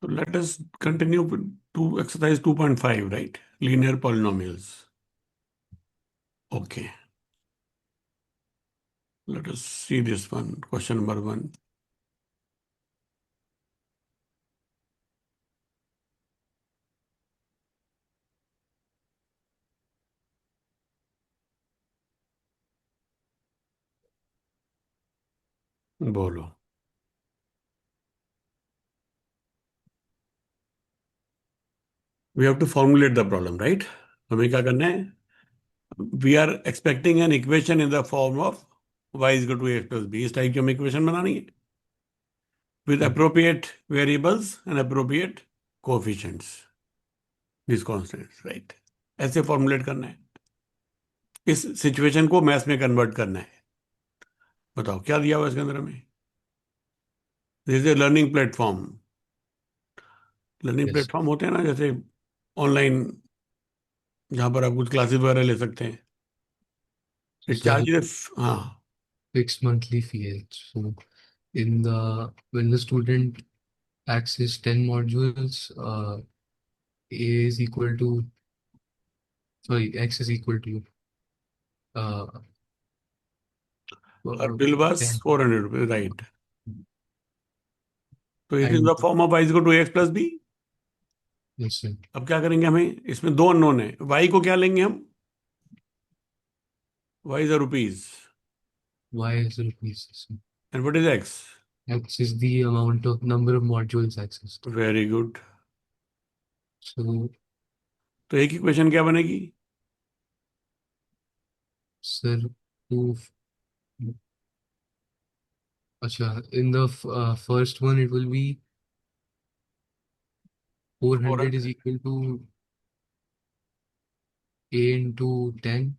So let us continue to exercise 2.5, right? Linear polynomials. Okay. Let us see this one. Question number 1. बोलो. We have to formulate the problem, right? हमें क्या करना है? We are expecting an equation in the form of y is equal to ax plus b. इस type की हमें equation बनानी है with appropriate variables and appropriate coefficients. These constants, right? ऐसे फॉर्मुलेट करना है. इस सिचुएशन को मैथ्स में कन्वर्ट करना है. बताओ क्या दिया हुआ इसके अंदर हमें. This is a learning platform. Learning Yes. Platform होते हैं ना, जैसे ऑनलाइन, जहां पर आप कुछ क्लासेस वगैरह ले सकते हैं. It So charges. हाँ. fixed monthly fee. So when the student access 10 modules, A is equal to, sorry, X is equal to uh, और बिल बस 10. ₹400, राइट. तो it is the And form of y equal to ax plus b. yes, sir. अब क्या करेंगे, हमें इसमें दो unknown है. y को क्या लेंगे हम? y is rupees. Y is rupees. So and what is x? X is the amount of number of modules accessed. Very good. So, तो एक इक्वेशन क्या बनेगी? sir, to, in the first one, it will be 400 is 400 equal to A into 10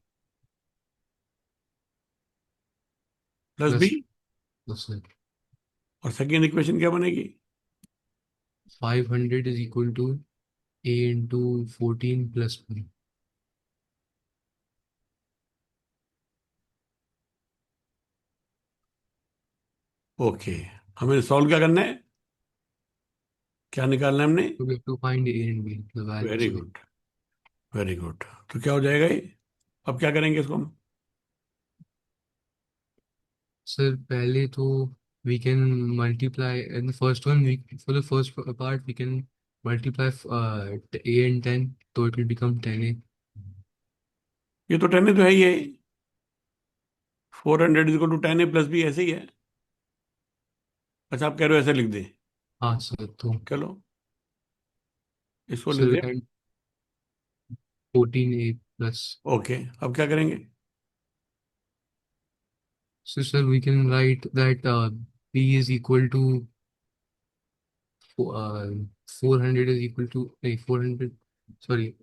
plus b. plus, plus और second equation क्या बनेगी? 500 is equal to A into 14 plus B. Okay. हमें solve क्या करना है? क्या निकालना है हमने? So we have to find A and B, the values very of A. Good. Very good. तो क्या हो जाएगा ये? अब क्या करेंगे इसको हम? Sir, पहले तो we can multiply in the first one. For the first part we can multiply A and 10, so it will become 10A. ये तो 10 तो है ही है. 400 is equal to 10 plus B, ऐसे ही है. अच्छा, आप कह रहे हो ऐसे लिख दे. हाँ सर, तो चलो इसको लिख sir they. and 14A plus. Okay. अब क्या करेंगे? So sir, we can write that B is equal to uh, 400 is equal to 400. Sorry,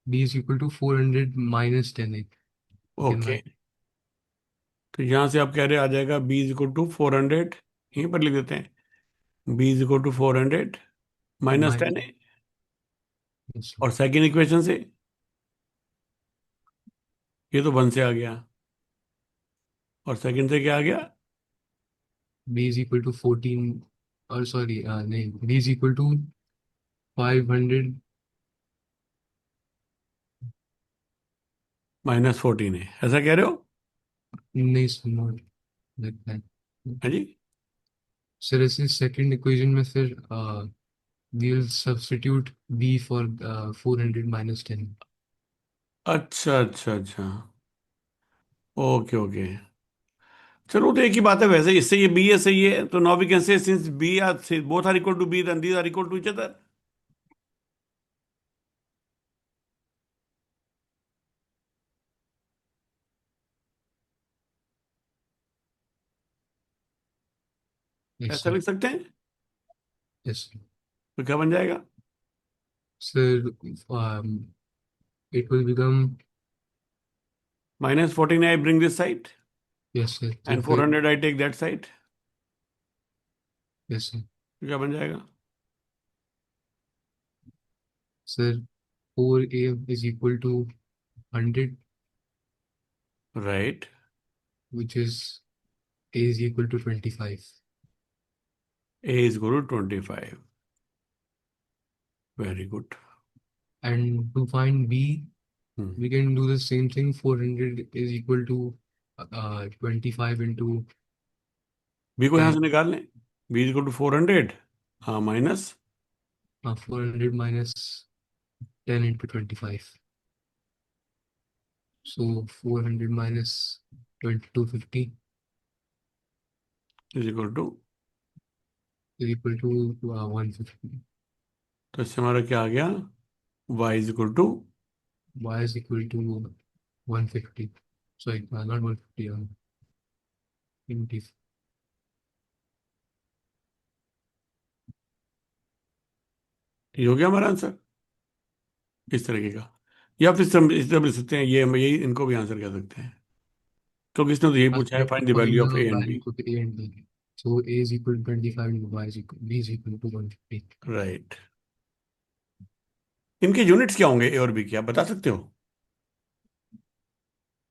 B is equal to 400 minus 10A. We can okay. write. तो यहां से आप कह रहे आ जाएगा बी इज इक्वल टू 400. यहीं पर लिख देते हैं. B is equal to 400 minus Minus. 10 है. Yes. और सेकेंड इक्वेशन से ये तो 1 से आ गया. और सेकेंड से क्या आ गया? B is equal to 14, or sorry, B is equal to 500. -14 है, ऐसा कह रहे हो? नहीं sir, not like that. हाँ जी. Sir, ऐसे second equation में फिर we'll substitute B for 400 minus 10. अच्छा अच्छा अच्छा. Okay okay. चलो, तो एक ही बात है वैसे. इससे ये बी है, सही है. तो now we can say since B are both are equal to B, then these are equal to each other. Yes ऐसा sir. लिख सकते हैं. Yes sir. तो क्या बन जाएगा? Sir, it will become, -14 I bring this side, yes sir. तो and फिर 400 I take that side. yes sir. तो क्या बन जाएगा? Sir, 4A is equal to 100, right. which is A is equal to 25. A is equal to 25. Very good. And to find B, Hmm. we can do the same thing. 400 is equal to 25 into B को यहां से 10. निकाल लें. B is equal to 400 minus 400 minus 10 into 25. So 400 minus 2250 is equal to. is equal to 150. तो इससे हमारा क्या आ गया? y is equal to. Y is equal to 150. Sorry, not 150. 20. ये हो गया हमारा आंसर इस तरीके का. या फिर हम इस तरह लिख सकते हैं, ये हम यही इनको भी आंसर कह सकते हैं, क्योंकि इसने तो यही पूछा है, find the Find value of the A and B. value of A and B. So A is equal to 25 and Y is equal, B is equal to 150. Right. इनके यूनिट्स क्या होंगे ए और बी के, आप बता सकते हो?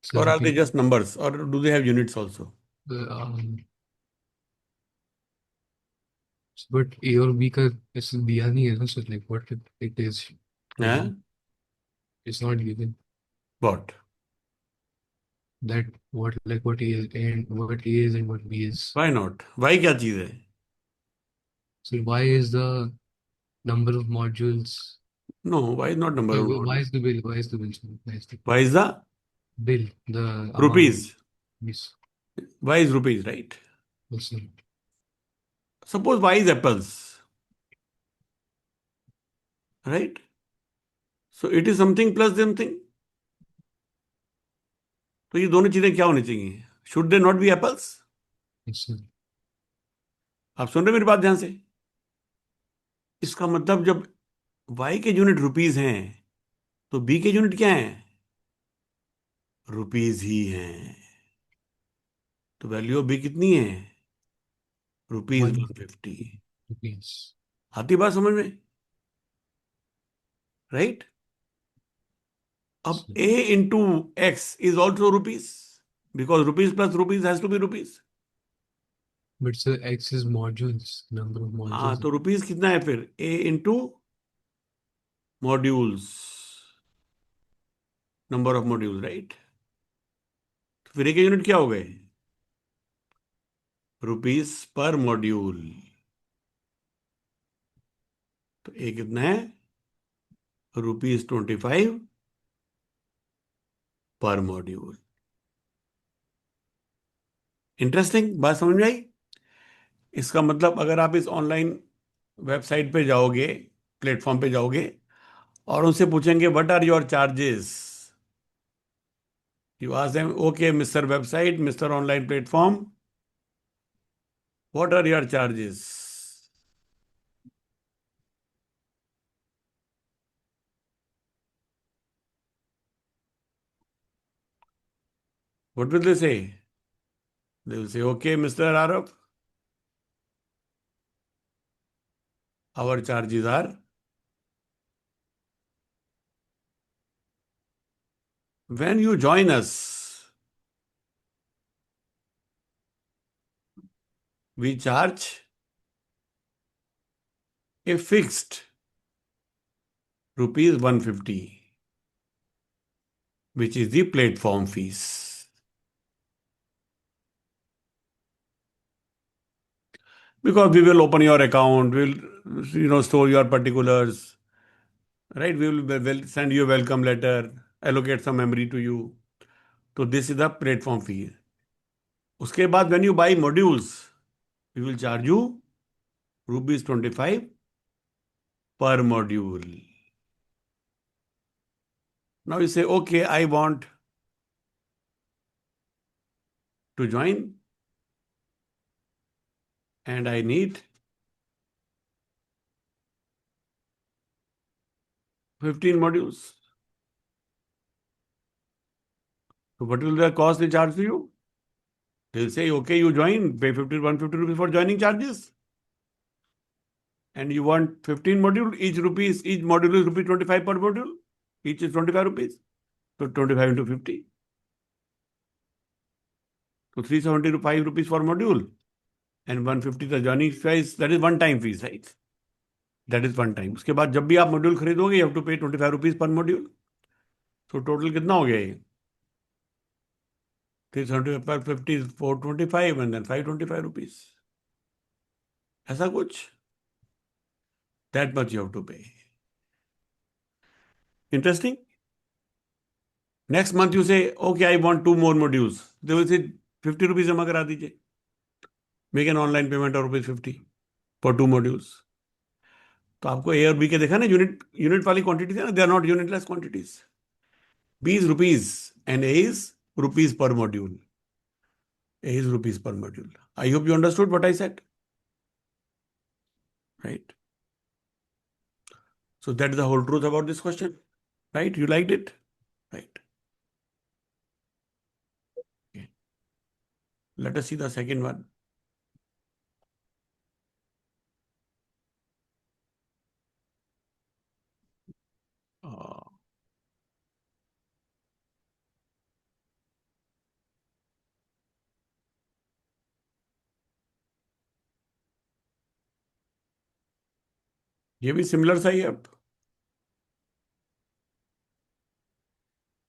So और are they repeat. Just numbers और do they have units also? Um, but A और B का ऐसे दिया नहीं है ना, so like what it is. हैं? It's not given what? that what A is and what A is and what B is. Why not? Y क्या चीज है? So Y is the number of modules. No, Y is not number of Y node. is the bill. Y is the bill. Sorry, Y is the Y is the bill. The amount. Rupees. Yes. Y is rupees, right? Also. Suppose Y is apples, right? So it is something plus something. तो ये दोनों चीजें क्या होनी चाहिए? Should they not be apples? Also. आप सुन रहे हैं मेरी बात ध्यान से? इसका मतलब जब वाई के यूनिट रुपीज हैं तो बी के यूनिट क्या हैं? रुपीज ही हैं. तो वैल्यू ऑफ बी कितनी है? रुपीज 150. 1 rupees. आती बात समझ में? राइट. अब So, A into X is also rupees, because rupees plus rupees has to be rupees. but so X is modules, number of हाँ, modules. तो रुपीज कितना है फिर? A into modules, number of module, right? तो फिर ए के unit क्या हो गए? Rupees per module. तो ए कितना है? ₹25 पर मॉड्यूल. इंटरेस्टिंग बात समझ में आई? इसका मतलब अगर आप इस ऑनलाइन वेबसाइट पे जाओगे, प्लेटफॉर्म पे जाओगे और उनसे पूछेंगे what are your charges, you ask them okay mister website, mister online platform, what are your charges? What will they say? They will say okay mister Aarav, our charges are when you join us, we charge a fixed rupees 150, which is the platform fees. Because we will open your account, we'll store your particulars, right? We will send you a welcome letter, allocate some memory to you. So this is the platform fee. उसके बाद when you buy modules, we will charge you rupees 25 per module. Now you say, okay, I want to join and I need 15 modules. So what will the cost they charge to you? They'll say, okay, you join, pay 150 rupees for joining charges. And you want 15 module, each module is rupee 25 per module. Each is 25 rupees. So 25 into 50. So 375 rupees for module. And 150 the joining fees, that is one time fees, right? That is one time. उसके बाद जब भी आप module खरीदोगे you have to पे 25 rupees per module. तो total कितना हो गया ये? 350, 425 एंड देन 525 रुपीज, ऐसा कुछ। That much you have to pay. Interesting. Next month you say okay I want 2 more modules, they will say 50 rupees जमा करा दीजिए, make an online payment of rupees 50 for 2 modules। तो आपको ए और B के देखा ना, यूनिट यूनिट वाली क्वांटिटी है ना, they are not unitless quantities. B is rupees and A is rupees per module. A is rupees per module. I hope you understood what I said. Right. So that is the whole truth about this question. Right? You liked it? Right. Okay. Let us see the second one. Uh, ये भी similar सा ही है अब।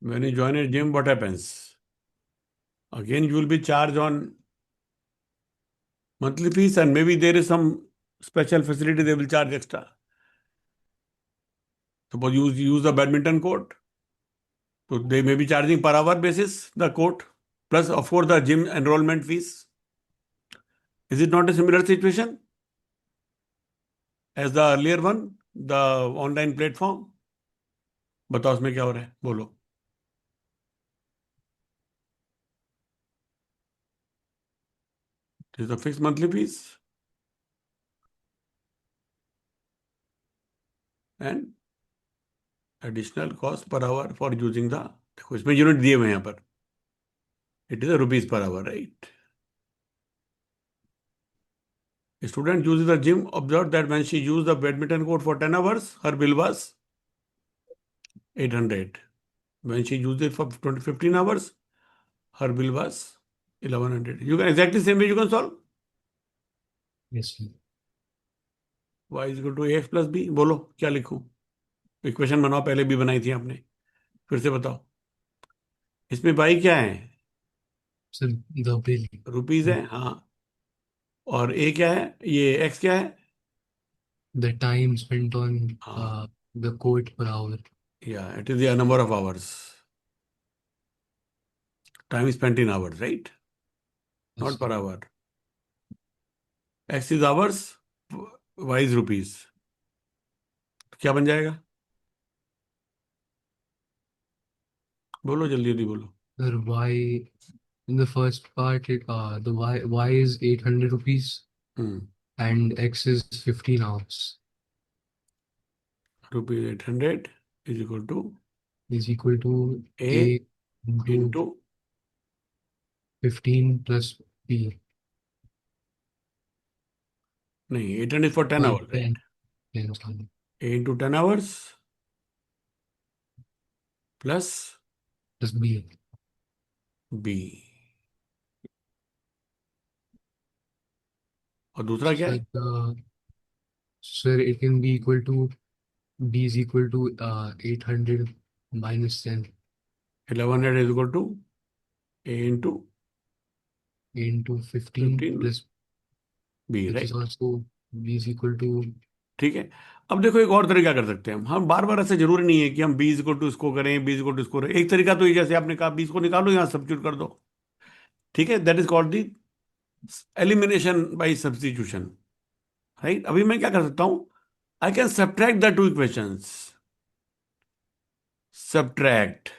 When you join a gym, what happens? Again, you will be charged on monthly fees, and maybe there is some special facility they will charge extra. Suppose you use the badminton court, so they may be charging per hour basis the court, plus of course the gym enrollment fees. Is it not a similar situation as the earlier one, the online platform? बताओ उसमें क्या हो रहा है, बोलो। It is a fixed monthly fees and additional cost per hour for using the, देखो इसमें unit दिए हुए हैं यहाँ पर, it is a rupees per hour, right? A student uses the gym, observed that when she used the badminton court for 10 hours, her bill was 800. When she used it for 15 hours, her bill was 1100. You can exactly same way you can solve. Yes, sir. Y is equal to ax plus b. बोलो क्या लिखूं? Equation बनाओ, पहले भी बनाई थी आपने, फिर से बताओ। इसमें y क्या है? Sir, the bill. रुपीज है, हाँ। और a क्या है, ये x क्या है? The time spent on हाँ, the court per hour. yeah, it is the number of hours. Time spent in hours, right? Yes, Not sir. per hour. X is hours, Y is rupees. क्या बन जाएगा? बोलो जल्दी जल्दी बोलो। Sir, why in the first part the y is 800 rupees hmm and x is 15 hours rupees 800 is equal to is equal to A a into into 15 plus b. नहीं, 800 for 10 hours, 10, right? 10 sorry, A into 10 hours plus plus b. B। और दूसरा क्या So, है? sir, it can be equal to b is equal to 800 minus 10 1100 is equal to A into into 15 15 plus, B, which is राइट? also b is equal to. ठीक है। अब देखो एक और तरीका कर सकते हैं हम बार बार ऐसे जरूरी नहीं है कि हम 20 को टू इसको करें, 20 को टू इसको करें। एक तरीका तो ये, जैसे आपने कहा 20 को निकालो, यहाँ सब्स्टिट्यूट कर दो। ठीक है, that is called the elimination by substitution, right? अभी मैं क्या कर सकता हूं, I can subtract the two equations. Subtract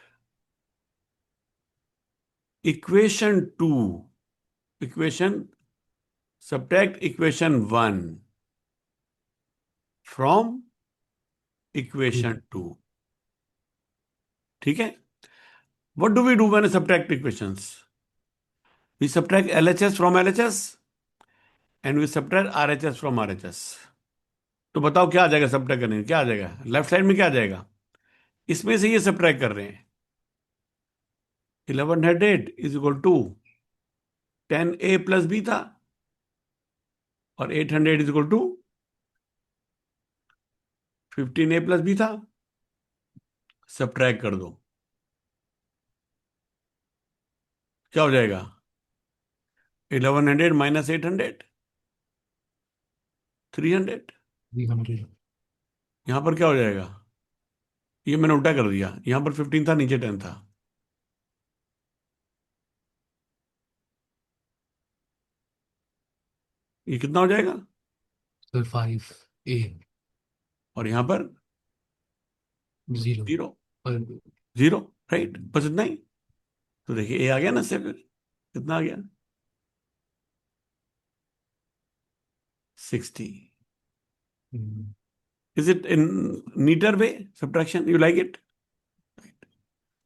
equation 2, equation, subtract equation 1 from equation 2। ठीक है। What do we do when subtract equations? We subtract LHS from LHS and we subtract RHS from RHS। तो बताओ क्या आ जाएगा subtract करने में, क्या आ जाएगा लेफ्ट साइड में, क्या आ जाएगा? इसमें से ये सब्ट्रैक्ट कर रहे हैं। 1100 is equal to 10A plus B था, और 800 is equal to 15a+ b था, सब्ट्रैक्ट कर दो, क्या हो जाएगा? 1100 माइनस 800, 300। 300। यहां पर क्या हो जाएगा? ये मैंने उल्टा कर दिया, यहां पर 15 था, नीचे 10 था। ये कितना हो जाएगा? सर 5 A और यहां पर 0 जीरो, और 0, राइट, बस इतना ही। तो देखिए ए आ गया ना इससे, फिर कितना आ गया? 60। Is it in neater way? Subtraction, you like it?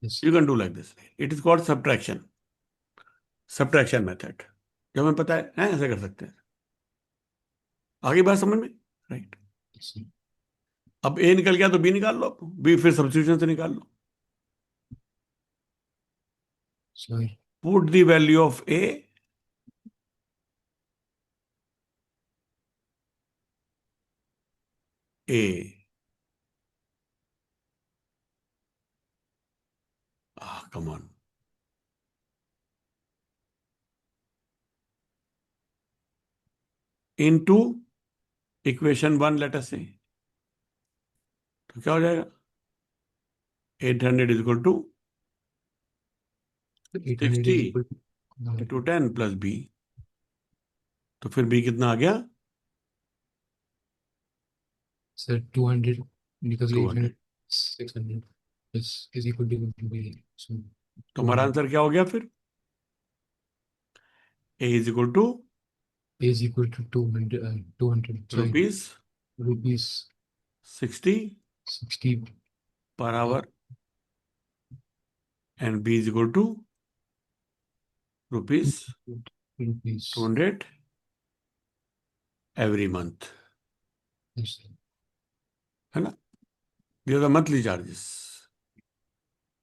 Yes You can do like this. It is called subtraction. Subtraction method. जो हमें पता है ऐसे कर सकते हैं। आगे बात समझ में? राइट। अब ए निकल गया तो बी निकाल लो, बी फिर सब्स्टिट्यूशन से निकाल लो। Sir Put the value of A. Ah, come on. Into equation 1, let us say. तो क्या हो जाएगा? 800 is equal to 800 is 60 equal into 10 plus b. तो फिर b कितना आ गया? Sir 200 because 200। 800 600 is equal to be so तो हमारा 200 आंसर क्या हो गया फिर? A is equal to is equal to 200 sorry rupees rupees 60 60 per hour, and B is equal to rupees rupees 200 every month, yes sir. है ना? These are the monthly charges,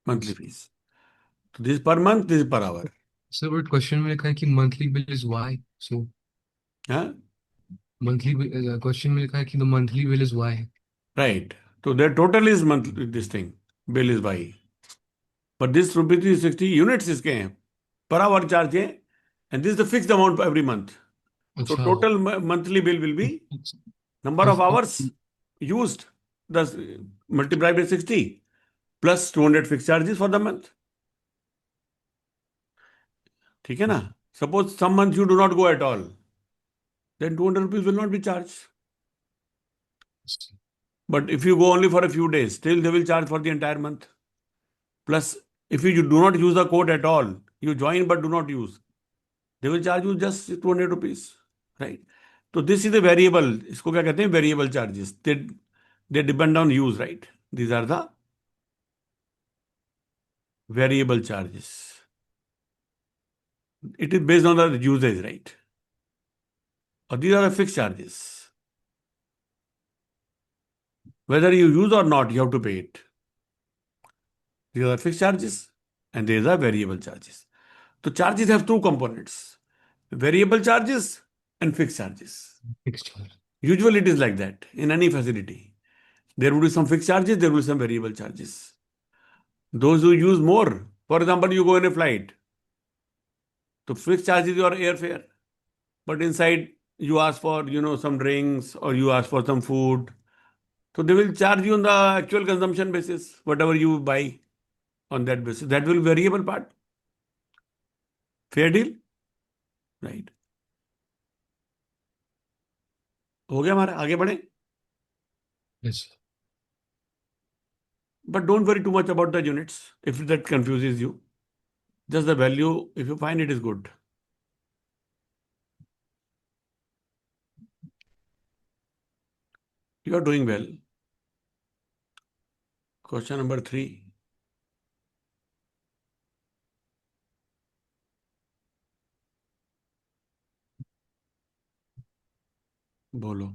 monthly Yes. fees. So this is per month, this is per hour. Sir but question में लिखा है कि monthly bill is Y so हाँ, monthly question में लिखा है कि the monthly bill is Y right. So their total is monthly, this thing, bill is by. But this rupees 60 units इसके हैं, per hour charge है, and this is the fixed amount every month. So अच्छा total monthly bill will be number of hours used, thus multiplied by 60 plus 200 fixed charges for the month. ठीक है ना? Suppose some months you do not go at all, then 200 rupees will not be charged. But if you go only for a few days, still they will charge for the entire month. Plus, if you do not use the code at all, you join but do not use, they will charge you just 200 rupees, right? So this is the variable. इसको क्या कहते हैं? Variable charges. They depend on use, right? These are the variable charges. It is based on the usage, right? Or these are the fixed charges. Whether you use or not, you have to pay it. These are fixed charges and these are variable charges. So charges have two components, variable charges and fixed charges. Fixed Usually it is like that in any facility. There will be some fixed charges, there will be some variable charges. Those who use more, for example, you go in a flight, so fixed charge is your airfare, but inside you ask for, some drinks or you ask for some food. So they will charge you on the actual consumption basis, whatever you buy on that basis. That will be variable part. Fair deal? Right. हो गया हमारा, आगे बढ़े. Yes But don't worry too much about the units if that confuses you. Just the value, if you find it is good. You are doing well. Question number 3. बोलो.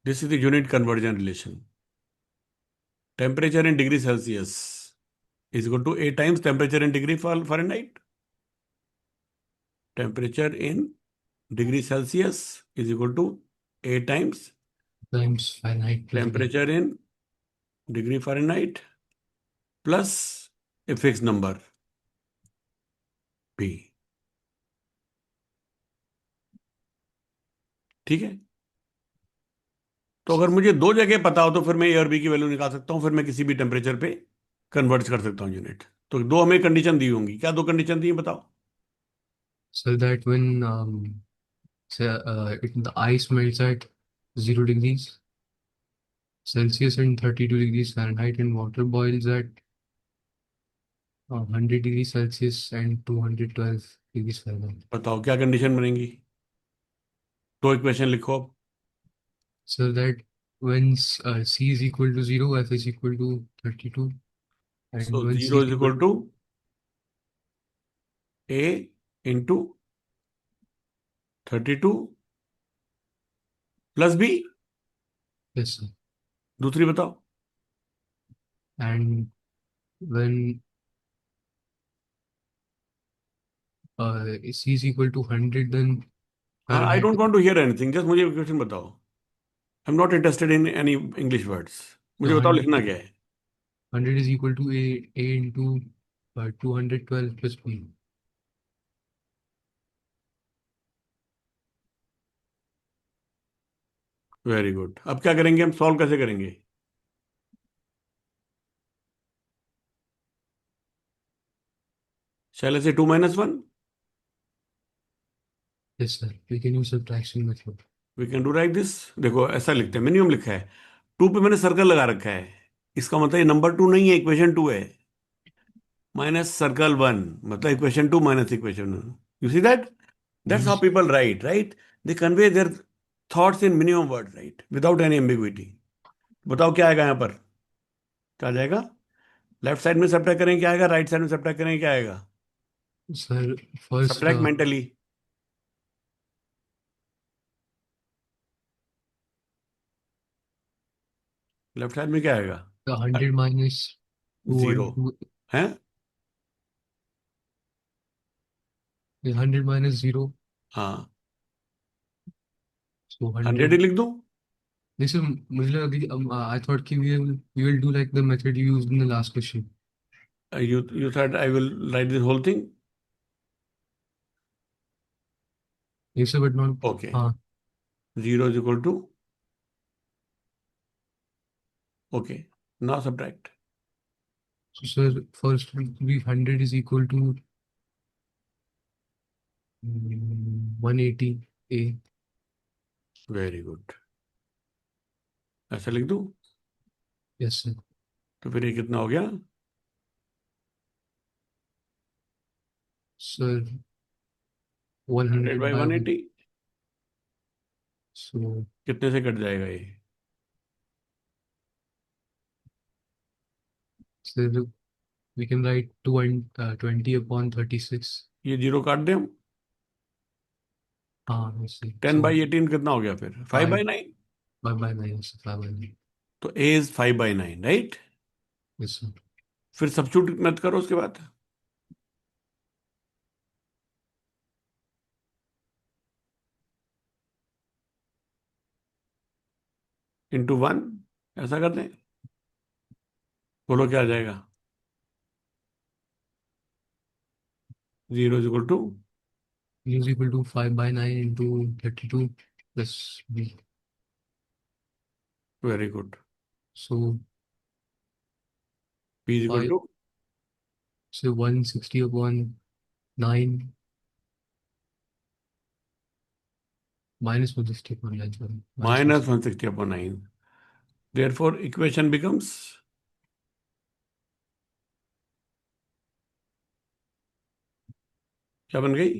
This is the unit conversion relation. Temperature in degree Celsius is equal to 8 times temperature in degree Fahrenheit. Temperature in degree Celsius is equal to A times times Fahrenheit plus B. Temperature in degree Fahrenheit plus A fix number P. ठीक है, तो अगर मुझे दो जगह पता हो तो फिर मैं ए और बी की वैल्यू निकाल सकता हूं, फिर मैं किसी भी टेम्परेचर पे कन्वर्ट कर सकता हूँ यूनिट। तो दो हमें कंडीशन दी होंगी, क्या दो कंडीशन दी हैं बताओ। So that when say, the ice melts at 0 degrees Celsius and 32 degrees Fahrenheit, and water boils at 100 degrees Celsius and 212 degrees Fahrenheit. बताओ क्या कंडीशन बनेगी, दो इक्वेशन लिखो अब। So that when C is equal to 0, F is equal to 32, so and when C zero is is equal equal to A into 32 plus B. yes, sir. दूसरी बताओ। And when C is equal to 100, then हाँ, I Fahrenheit. Don't want to hear anything, just मुझे equation बताओ। I am not interested in any English words, So मुझे बताओ लिखना क्या है। 100 is equal to A into 212 plus B. Very good, अब क्या करेंगे हम, सॉल्व कैसे करेंगे। शैले से 2 - 1 Yes, sir. We can use subtraction method. We can do like this. देखो ऐसा लिखते हैं, मिनिमम लिखा है, टू पे मैंने सर्कल लगा रखा है, इसका मतलब ये नंबर टू नहीं है, इक्वेशन टू है। माइनस सर्कल वन मतलब equation two minus equation one. You see that, that's how Use people right, right. They convey their thoughts in minimum word, right, without any ambiguity. बताओ क्या आएगा यहाँ पर, क्या आ जाएगा। लेफ्ट साइड में सब्ट्रैक्ट करेंगे क्या आएगा, राइट साइड में सब्ट्रैक्ट करेंगे क्या आएगा। sir first subtract mentally. Left side में क्या आएगा, the 100 minus 2 जीरो and 2, है। the 100 minus 0, हाँ, so 100 ही 100. लिख दूं। This is मुझे लगा कि I thought कि we will do like the method you used in the last question. You said I will write this whole thing. Yes, sir, but not. Okay. हाँ. 0 is equal to. Okay. Now subtract. So sir, first will be 100 is equal to 180 A. Very good. ऐसा लिख दूं, Yes, sir. तो फिर ये कितना हो गया। Sir, 100 100 बाई by 180 so कितने से कट जाएगा ये। sir we can write 2 and 20 upon 36. ये जीरो काट दें हम। हाँ, yes, sir. 10/18 कितना हो गया फिर, 5 5/9। by 9, yes, 5 by 9. तो ए इज 5/9, राइट। Yes, sir. फिर सब्स्टिट्यूट मत करो उसके बाद, इंटू वन, ऐसा कर दें। बोलो क्या आ जाएगा। 0 is equal to. U is equal to 5 by 9 into 32 plus B. Very good. So P is equal 5, to so 160 upon 9 minus 160 upon 9, sorry, minus minus 160. 160/9। Therefore equation becomes, क्या बन गई,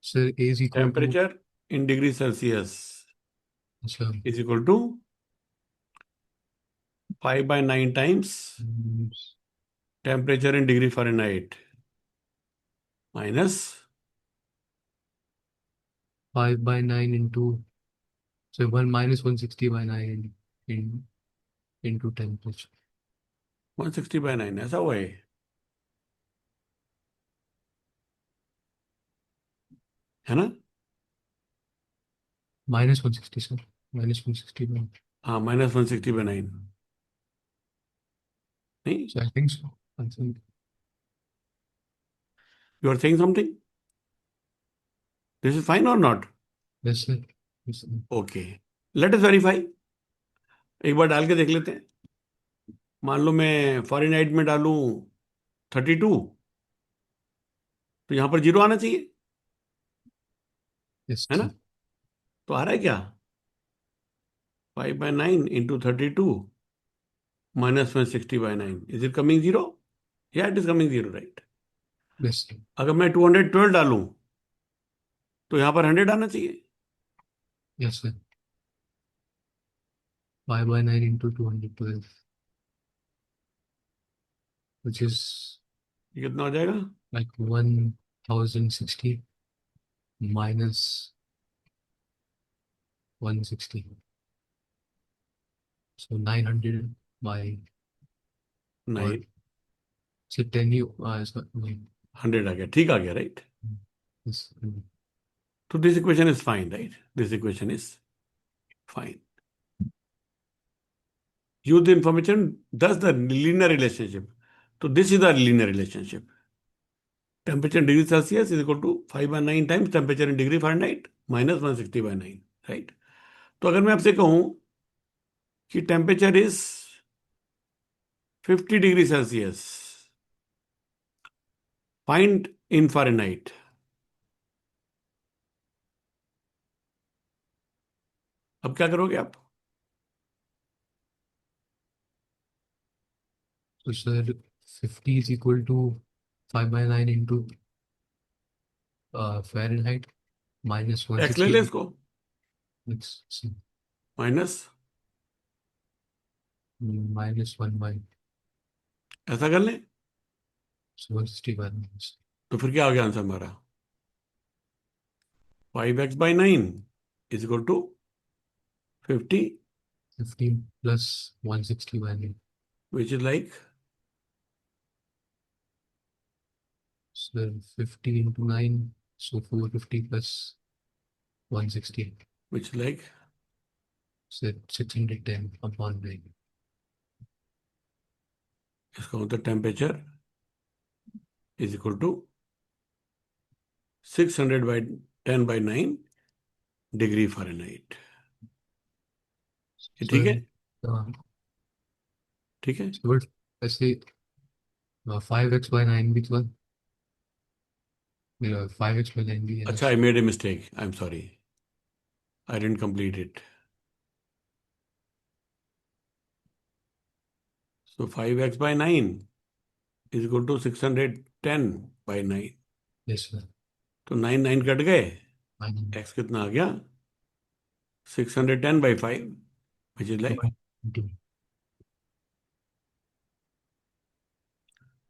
So A is equal to, temperature in degree Celsius so, is equal to 5/9 times mm, temperature in degree Fahrenheit minus 5 by 9 into, so 1 minus 160 by 9 into temperature. 160/9, ऐसा हुआ है। है ना? -160 sir. -160 by. हाँ, -160/9, नहीं? So I think so. I think you are saying something, this is fine और not? yes sir. Yes, sir. Okay, let us verify, एक बार डाल के देख लेते हैं। मान लो मैं फ़ारेनहाइट में डालूं 32, तो यहां पर 0 आना चाहिए, Yes है ना? sir. तो आ रहा है क्या? 5/9 into 32 -160/9, इज इट कमिंग 0? या it is coming 0, right? Yes sir. अगर मैं 212 डालूं तो यहां पर 100 आना चाहिए। Yes sir. 5/9 into 212, which is ये कितना हो जाएगा? like 1060 minus 160. So 900 by, or 9, so 10 you so, 100 आ गया, ठीक आ गया, राइट? yes, तो this equation is fine, right? This equation is fine. use the information, thus the linear relationship. So this is the linear relationship. Temperature in degree Celsius is equal to 5/9 times temperature in degree Fahrenheit minus 160/9, right? तो अगर मैं आपसे कहूं कि temperature is 50 degree Celsius, find in Fahrenheit, अब क्या करोगे आप? so sir, 50 is equal to 5/9 into Fahrenheit minus x ले ले 160. इसको, Let's see. Minus, Minus 1 by, ऐसा कर लें, so 160 by minus तो फिर क्या आ गया आंसर हमारा? 5x/9 is equal to 50, 15 plus 160 by 9. Which is like So 50 into 9, so 450 plus 160. Which like So 610 upon 9. इसका मतलब temperature is equal to 610/9 degree Fahrenheit. ये ठीक है? So ठीक है। so what I say 5x by 9 because 5x by 9 भी है ना. अच्छा, I made a mistake, I am sorry, I didn't complete it. So 5x/9 is equal to 610/9, Yes sir. तो 9 9 कट गए, 9 x कितना आ गया? 610/5, which is like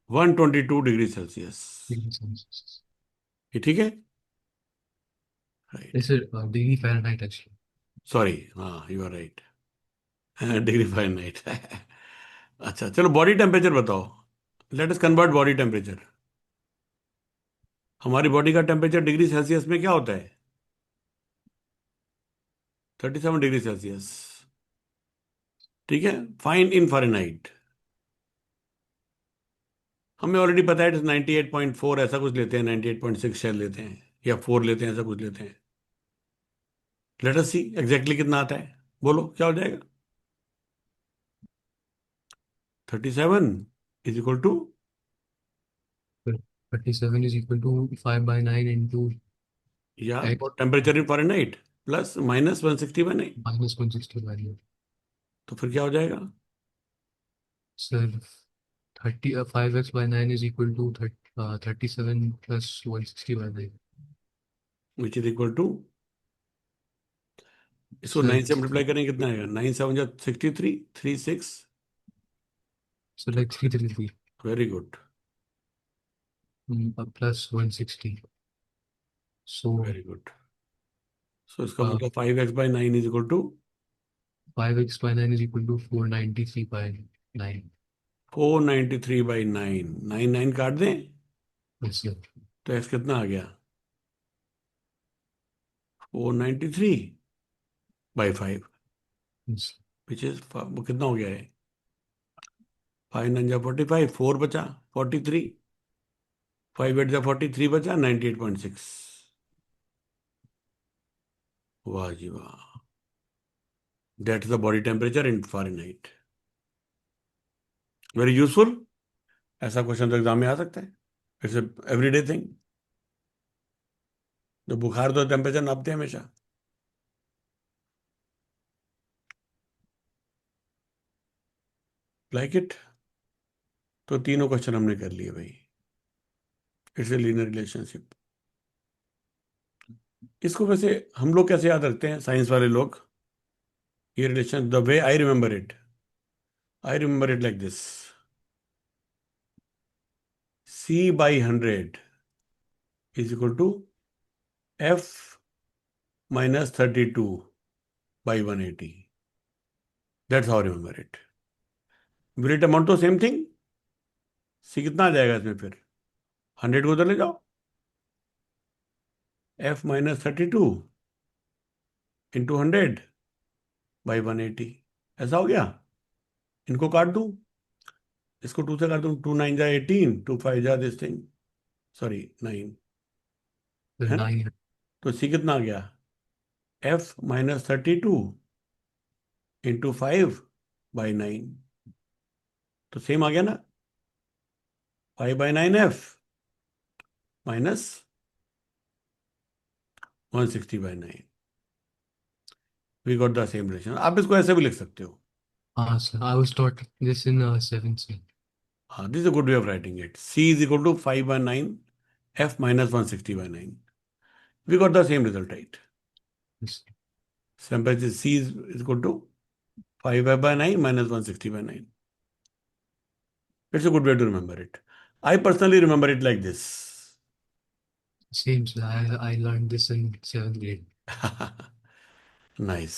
122 degree Celsius. degree Celsius. ये ठीक है, right? Yes sir, degree Fahrenheit actually. Sorry, हाँ, you are right, degree Fahrenheit. अच्छा, चलो बॉडी टेम्परेचर बताओ, let us convert body temperature. हमारी बॉडी का टेम्परेचर डिग्री सेल्सियस में क्या होता है? 37 डिग्री सेल्सियस, ठीक है? फाइन इन फ़ारेनहाइट, हमें ऑलरेडी पता है 98.4 ऐसा कुछ लेते हैं, 98.6 शायद लेते हैं, या 4 लेते हैं, ऐसा कुछ लेते हैं। लेट अस सी एग्जैक्टली कितना आता है, बोलो क्या हो जाएगा? 37 is equal to, 37 is equal to 5 by 9 into या x temperature in Fahrenheit plus -160/9, minus 160 by 9. तो फिर क्या हो जाएगा? Sir, 5x by 9 is equal to 37 plus 160 by 9. Which is equal to, इसको Sir, 9 से मल्टीप्लाई करेंगे कितना आएगा? 9 7 जा 63, 36, so like 333 very good, plus 160. So very good. So इसका uh, मतलब 5x/9 is equal to 5x by 9 is equal to 493 by 9. 493/9, 9 9 काट दें Yes, sir. तो x कितना आ गया? 493/5 Yes. विच इज वो कितना हो गया है? 5 9 जा 45, 4 बचा 43, 5 8 जा 43 बचा 98.6। वाह जी वाह, that is the body temperature in Fahrenheit. Very useful. ऐसा क्वेश्चन तो एग्जाम में आ सकता है। It's everyday thing. जो बुखार तो टेम्परेचर नापते हैं हमेशा। Like it. तो तीनों क्वेश्चन हमने कर लिए भाई। It's a linear relationship. इसको वैसे हम लोग कैसे याद रखते हैं, साइंस वाले लोग? ये relation, the way I remember it, I remember it like this: C/100 is equal to F-32/180. That's how I remember it. Will it amount to same thing? C कितना आ जाएगा इसमें फिर? 100 को उधर ले जाओ, F-32 इंटू 100/180। ऐसा हो गया। इनको काट दूं, इसको 2 से काट दूं, 2 9 जा 18, 2 5 जा दिस थिंग, सॉरी 9, The है ना? 9. तो C कितना आ गया? F-32 into 5/9। तो सेम आ गया ना, 5/9F minus 160/9। We got the same relation. आप इसको ऐसे भी लिख सकते हो। Ah, so I was taught this in 7th C. हाँ, this is a good way of writing it. C is equal to 5/9 F minus 160/9। We got the same result, right? Yes. Simple, C is equal to 5/9 minus 160/9। It's a good way to remember it. I personally remember it like this. Same. So I learned this in 7th grade. Nice.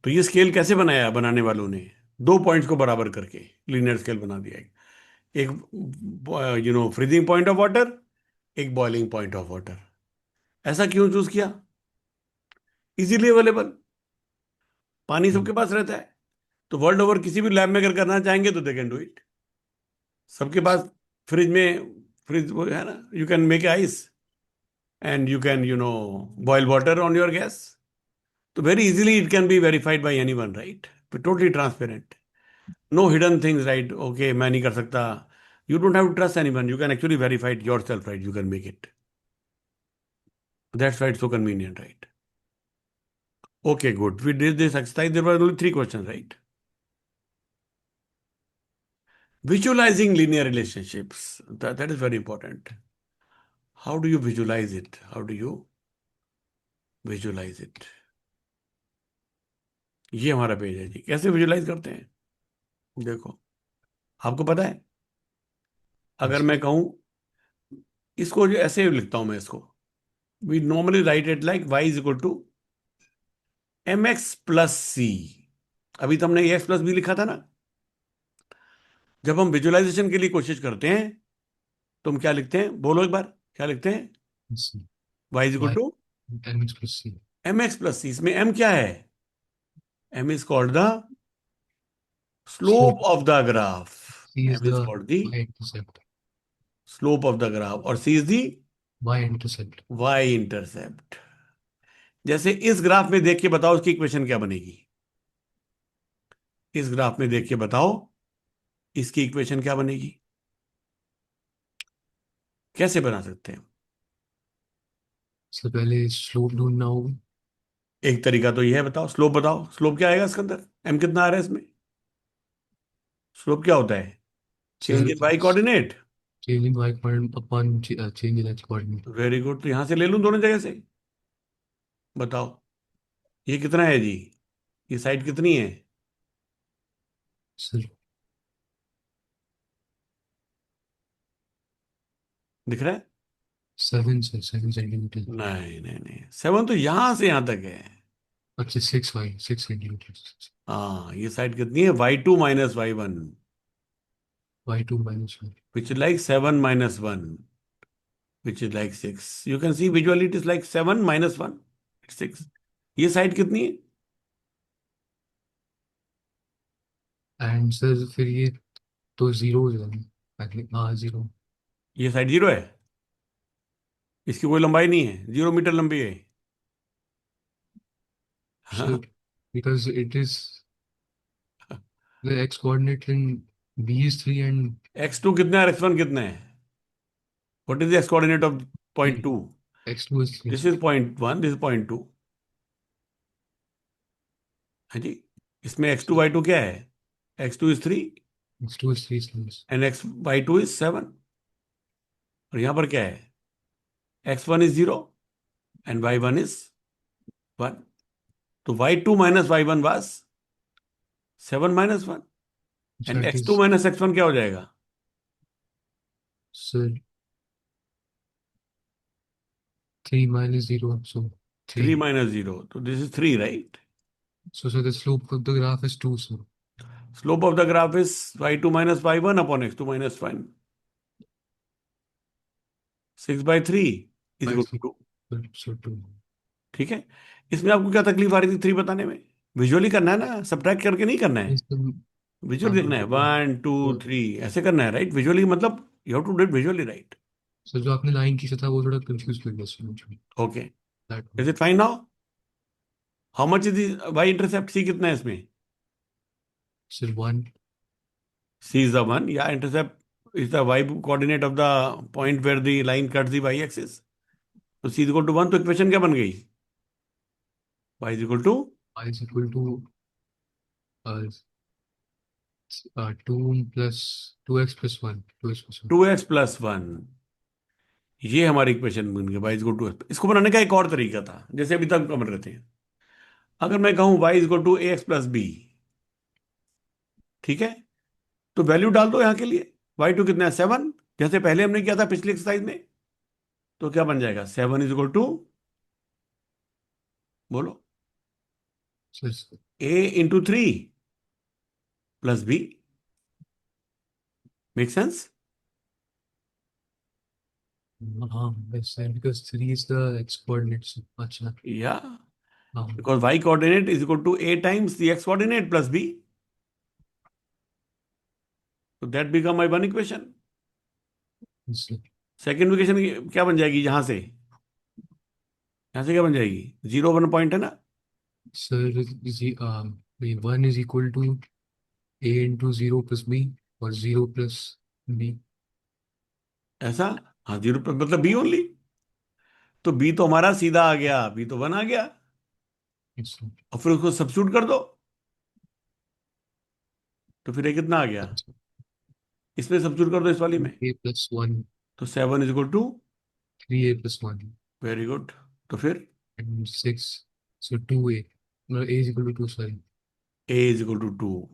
तो ये scale कैसे बनाया बनाने वालों ने? दो points को बराबर करके लीनियर स्केल बना दिया। एक फ्रीजिंग पॉइंट ऑफ वाटर, एक बॉइलिंग पॉइंट ऑफ वाटर। ऐसा क्यों चूज किया? इजीली अवेलेबल, पानी Mm. सबके पास रहता है। तो वर्ल्ड ओवर किसी भी लैब में अगर करना चाहेंगे तो दे कैन डू इट। सबके पास फ्रिज में, फ्रिज वो है ना, you can make ice and you can boil water on your gas. तो very easily it can be verified by anyone, right? Totally transparent, no hidden things, right? Okay, मैं नहीं कर सकता। You don't have to trust anyone, you can actually verify it yourself, right? You can make it. That's right, so convenient, right? Okay, good. We did this exercise. There were only 3 questions, right? Visualizing linear relationships. That is very important. How do you visualize it? How do you visualize it? ये हमारा page है जी। कैसे visualise करते हैं? देखो, आपको पता है, अगर Yes. मैं कहूं, इसको जो ऐसे लिखता हूं मैं इसको, we normally write it like y is equal to mx+c। अभी तो हमने x+b लिखा था ना। जब हम विजुलाइजेशन के लिए कोशिश करते हैं तो हम क्या लिखते हैं? बोलो एक बार, क्या लिखते हैं? Yes. y is equal Y to mx plus c. mx+c। इसमें m क्या है? m is called the Slope. slope of the graph. C is M is the called the y-intercept. slope of the graph, और c is the Y-intercept. y-intercept। जैसे इस graph में देख के बताओ इसकी इक्वेशन क्या बनेगी? इस ग्राफ में देख के बताओ इसकी इक्वेशन क्या बनेगी? कैसे बना सकते हैं? इससे पहले स्लोप ढूंढना होगा। एक तरीका तो यह है, बताओ स्लोप, बताओ स्लोप क्या आएगा इसके अंदर? m कितना आ रहा है इसमें? स्लोप क्या होता है? Change in y coordinate. change in y coordinate upon change in x coordinate. Very good. तो यहां से ले लूं दोनों जगह से। बताओ ये कितना है जी? ये साइड कितनी है? So दिख रहा है? 7 centimeters. नहीं नहीं नहीं, 7 तो यहां से यहां तक है। अच्छा 6 centimeters. हाँ, ये साइड कितनी है? y2 - y1, Y2 minus 1. Which like 7 - 1। which is like 6. You can see visually it is like 7 minus 1. It's 6. ये साइड कितनी है? एंड सर फिर ये तो जीरो है आई थिंक, हाँ जीरो। ये साइड 0 है, इसकी कोई लंबाई नहीं है, 0 मीटर लंबी है। सर हाँ। Because it is the x coordinate in B is 3 and x2 कितना है और x1 कितना है? What is the x coordinate of point 2? x2 is 3 this is point 1, this is point 2। हाँ जी। इसमें x2 y2 क्या है? x2 is 3 x2 is 3 sir. And x y2 is 7। और यहां पर क्या है? x1 is 0 and y1 is 1। तो y2 minus y1 was 7 minus 1 and that x2 is minus x1 क्या हो जाएगा? Sir 3 minus 0, so 3 3. माइनस 0, तो this is 3, right? So sir, the slope of the graph is 2, sir. Slope of the graph is y2 minus y1 upon x2 minus 1. 6/3 is By equal 3, to 2। so 2. ठीक है। इसमें आपको क्या तकलीफ आ रही थी 3 बताने में? विजुअली करना है ना, सब्ट्रैक्ट करके नहीं करना है। Yes, sir. विजुअली हाँ देखना है, तो 1 2 तो 3 ऐसे करना है, राइट? विजुअली मतलब you have to do it visually, right? Sir जो आपने लाइन खींचा था वो थोड़ा कंफ्यूज कर दिया सर मुझे। Okay, that is it fine now? How much is Y intercept? C कितना है इसमें? सर 1। सी इज द 1, या intercept is the y coordinate of the point where the line cuts the y axis. तो C is equal to 1, तो equation क्या बन गई? Y is equal to I is equal to uh, 2 plus 2x plus 1, 2x plus 1. 2x plus 1। ये हमारी equation बन गई, y is equal to. इसको बनाने का एक और तरीका था, जैसे अभी तक हम रहे थे। अगर मैं कहूं y is equal to a x plus b, ठीक है, तो वैल्यू डाल दो यहां के लिए। y2 कितना है? 7, जैसे पहले हमने किया था पिछली एक्सरसाइज में। तो क्या बन जाएगा? 7 इज इक्वल टू, बोलो, sir a into 3 plus b। Make sense? हाँ बस sir because 3 is the x coordinate, so अच्छा। या हाँ because y coordinate is equal to a times the x coordinate plus b। तो that become my one equation. Sir. Second equation क्या बन जाएगी यहां से? यहां से क्या बन जाएगी? 0 1 पॉइंट है ना। Sir 1 is equal to a into 0 plus b और 0 plus b। ऐसा? हाँ, 0 मतलब b ओनली। तो b तो हमारा सीधा आ गया, b तो 1 आ गया। अच्छा। और फिर उसको सब्स्टिट्यूट कर दो, तो फिर ये कितना आ गया? इसमें सब्स्टिट्यूट कर दो, इस वाली में। a plus 1, तो 7 is equal to, 3a plus 1 very good. तो फिर and 6, so 2a, no, a is equal to 2, sorry. a is equal to 2।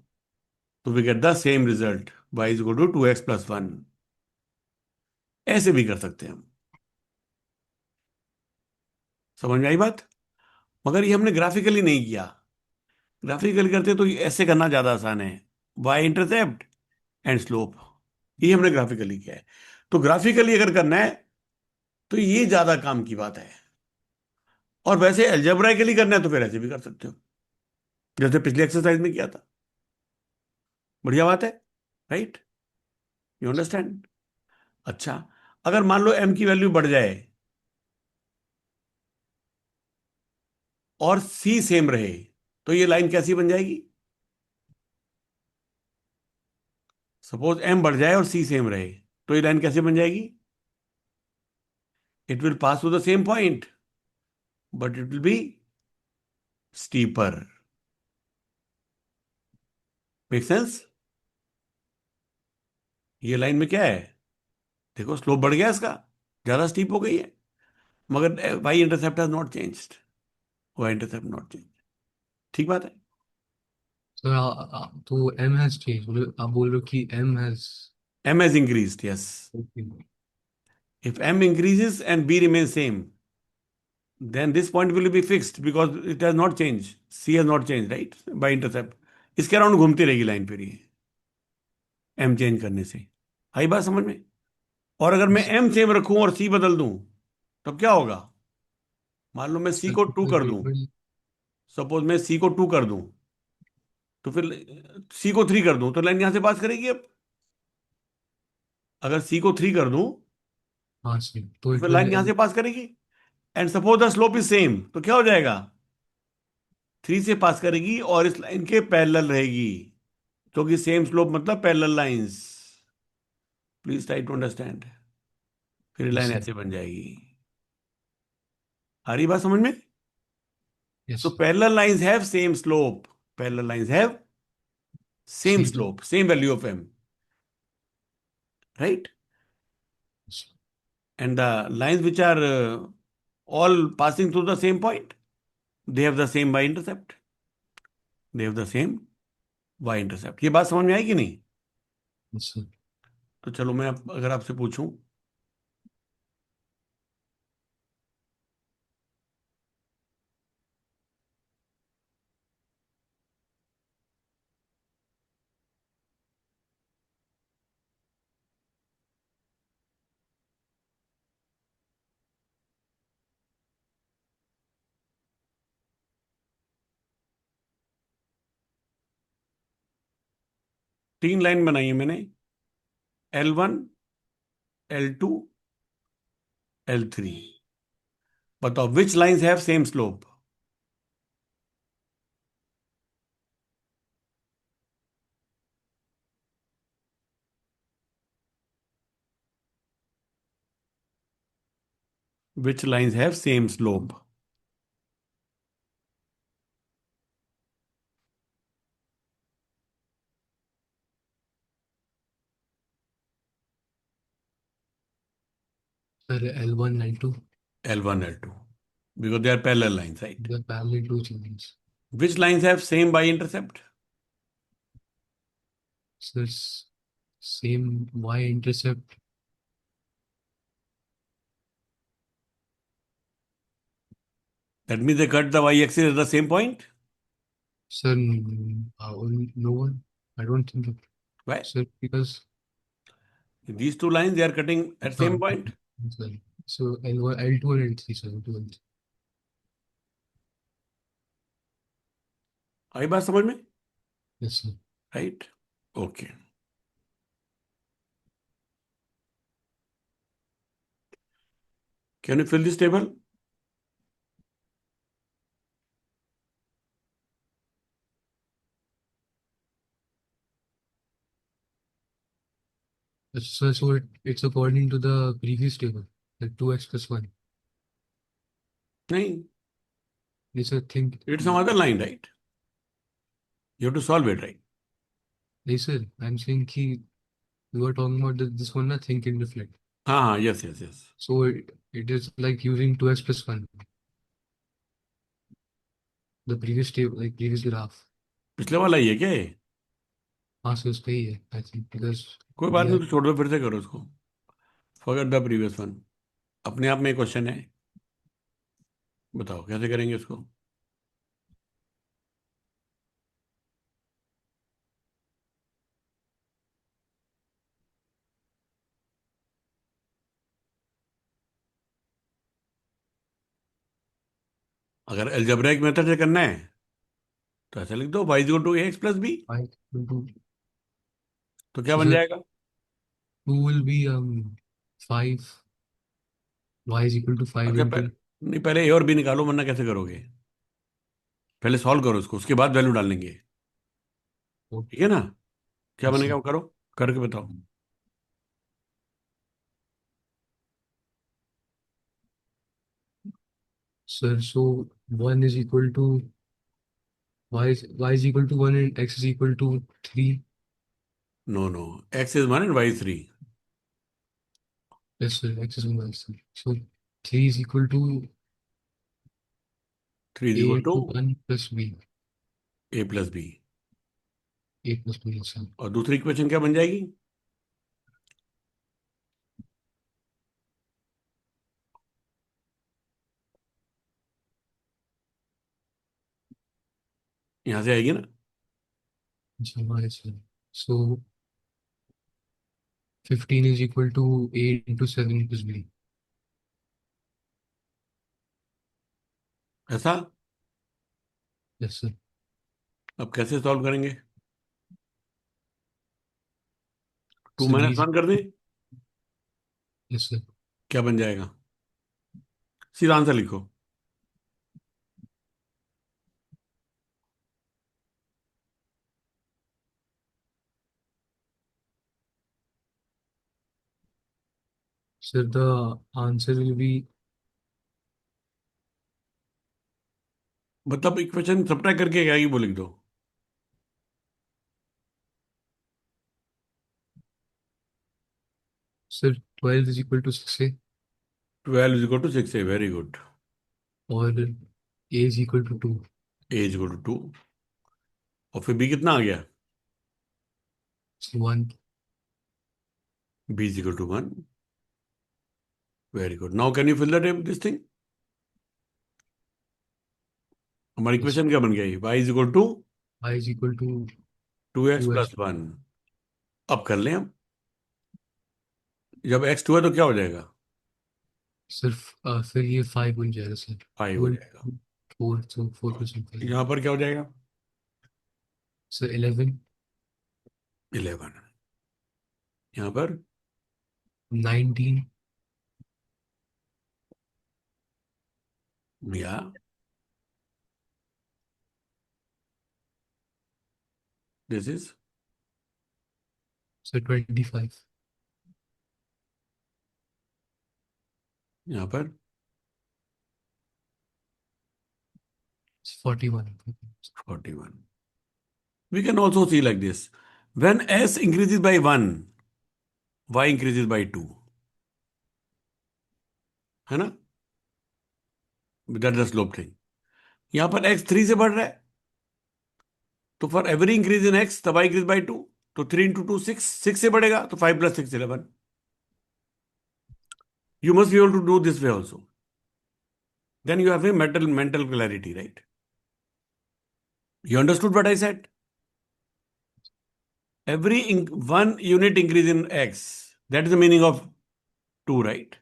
तो we get the same result, y is equal to 2x plus 1। ऐसे भी कर सकते हैं हम। समझ में आई बात? मगर ये हमने ग्राफिकली नहीं किया। ग्राफिकली करते तो ये ऐसे करना ज्यादा आसान है, y इंटरसेप्ट एंड स्लोप। ये हमने ग्राफिकली किया है। तो ग्राफिकली अगर करना है तो ये ज्यादा काम की बात है। और वैसे अलजेब्राइकली करना है तो फिर ऐसे भी कर सकते हो, जैसे पिछली एक्सरसाइज में किया था। बढ़िया बात है, राइट? You understand? अच्छा, अगर मान लो m की वैल्यू बढ़ जाए और c सेम रहे, तो ये लाइन कैसी बन जाएगी? सपोज m बढ़ जाए और c सेम रहे, तो ये लाइन कैसे बन जाएगी? It will pass through the same point, but it will be steeper. Make sense? ये लाइन में क्या है? देखो, स्लोप बढ़ गया इसका, ज्यादा स्टीप हो गई है, मगर y intercept has not changed. Y intercept not change. ठीक बात है। So तो m has changed, मतलब आप बोल रहे हो कि m has m has increased, yes. okay. If m increases and b remains same, then this point will be fixed because it has not changed. C has not changed, right? By intercept. इसके around घूमती रहेगी line, फिर ये m change करने से। आई बात समझ में? और अगर मैं Yes. m सेम रखूं और c बदल दूं, तब क्या होगा? मान लो मैं c Sir, को 2 because कर दूं, it will. सपोज मैं c को 2 कर दूं, तो फिर c को 3 कर दूं तो लाइन यहां से पास करेगी अब। अगर c को 3 कर दूं हाँ सर, तो तो it फिर will लाइन यहां से पास करेगी। And suppose the slope is same, तो क्या हो जाएगा? 3 से पास करेगी और इस लाइन के पैरेलल रहेगी, क्योंकि सेम स्लोप मतलब parallel lines. Please try to understand. फिर ये Yes लाइन sir. ऐसे बन जाएगी। आ रही बात समझ में? Yes So sir. parallel lines have same slope. Parallel lines have same Same. slope, same value of m, right? Yes. And the lines which are all passing through the same point, they have the same y-intercept. They have the same y-intercept. ये बात समझ में आई कि नहीं? Yes sir. तो चलो मैं अगर आपसे पूछूं, तीन लाइन बनाई है मैंने, L1, L2, L3। बताओ which lines have same slope? Which lines have same slope? Sir, L1, L2, L1, L2, because they are parallel lines, right? the parallel to each other. Which lines have same y-intercept? Sir, same y-intercept. That means they cut the y-axis at the same point. Sir, no one. I don't think. Why? Sir, because These two lines they are cutting at same uh, point. sir, so L1, L2 and L3, sir, L2 and L3. आई बात समझ में? Yes sir. Right, okay. Can you fill this table? So it's according to the previous table, like 2x plus 1. नहीं, Yes, I think. It's some other line, right? You have to solve it, right? Yes, sir. I'm saying you are talking about this one, I think in reflect. हाँ हाँ, yes yes yes. So it is like using 2x plus 1, the previous table, like previous graph. पिछले वाला ही है क्या ये? हाँ sir, उसका ही है आई थिंक, बिकॉज कोई बात वी नहीं, आर. तो छोड़ दो, फिर से करो उसको। Forget the previous one. अपने आप में क्वेश्चन है, बताओ कैसे करेंगे इसको? अगर अलजेब्रिक मेथड से करना है तो ऐसा लिख दो, y is equal to ax plus b. I will do. तो क्या So बन sir, जाएगा? 2 will be 5, y is equal to 5 अच्छा into. नहीं, पहले ए और बी निकालो, वरना कैसे करोगे? पहले सॉल्व करो उसको, उसके बाद वैल्यू डाल लेंगे। Oh, ठीक है ना? क्या yes बनेगा sir. वो करो, करके बताओ। Sir, so 1 is equal to y is equal to 1 and x is equal to 3. No no, x is 1 and y 3। Yes sir, x is 1, y is 3. So 3 is equal to 3 is a equal to into 1 plus b. A plus b. A plus b, yes sir. और दूसरी equation क्या बन जाएगी? यहां से आएगी ना? Yes sir. So 15 is equal to 8 into 7 plus b. ऐसा? Yes, sir. अब कैसे सॉल्व करेंगे? Two So minus b, one कर दें? yes, sir. क्या बन जाएगा? सीधा आंसर लिखो। So the answer will be, मतलब इक्वेशन सब्ट्रैक्ट करके क्या, ये वो लिख दो। sir, 12 is equal to 6a 12 is equal to 6 है, वेरी गुड। और a is equal to 2. A is equal to 2, और फिर बी कितना आ गया? So 1. B is equal to 1। Very good, now can you fill the this thing? हमारी Yes. Equation क्या बन गई? Y is equal to I is equal to 2x 2x. Plus 1। अब कर लें हम। जब x 2 है तो क्या हो जाएगा? सिर्फ फिर ये 5 बन जाएगा सर. 5 हो 2 जाएगा। 4, so 4% 5. यहाँ पर क्या हो जाएगा? सर 11, 11। यहाँ पर 19, या दिस इज सर 25, यहाँ पर 41. 41। We can also see like this. When s increases by 1, y increases by 2, है ना? That's the slope thing. यहाँ पर x 3 से बढ़ रहा है, तो for every increase in x तब y इंक्रीज बाई 2, तो 3 इंटू 2 6, 6 से बढ़ेगा, तो 5 plus 6 11। You must be able to do this way also. Then you have a mental clarity, right? You understood what I said? Every 1 unit increase in x, that is the meaning of 2, right?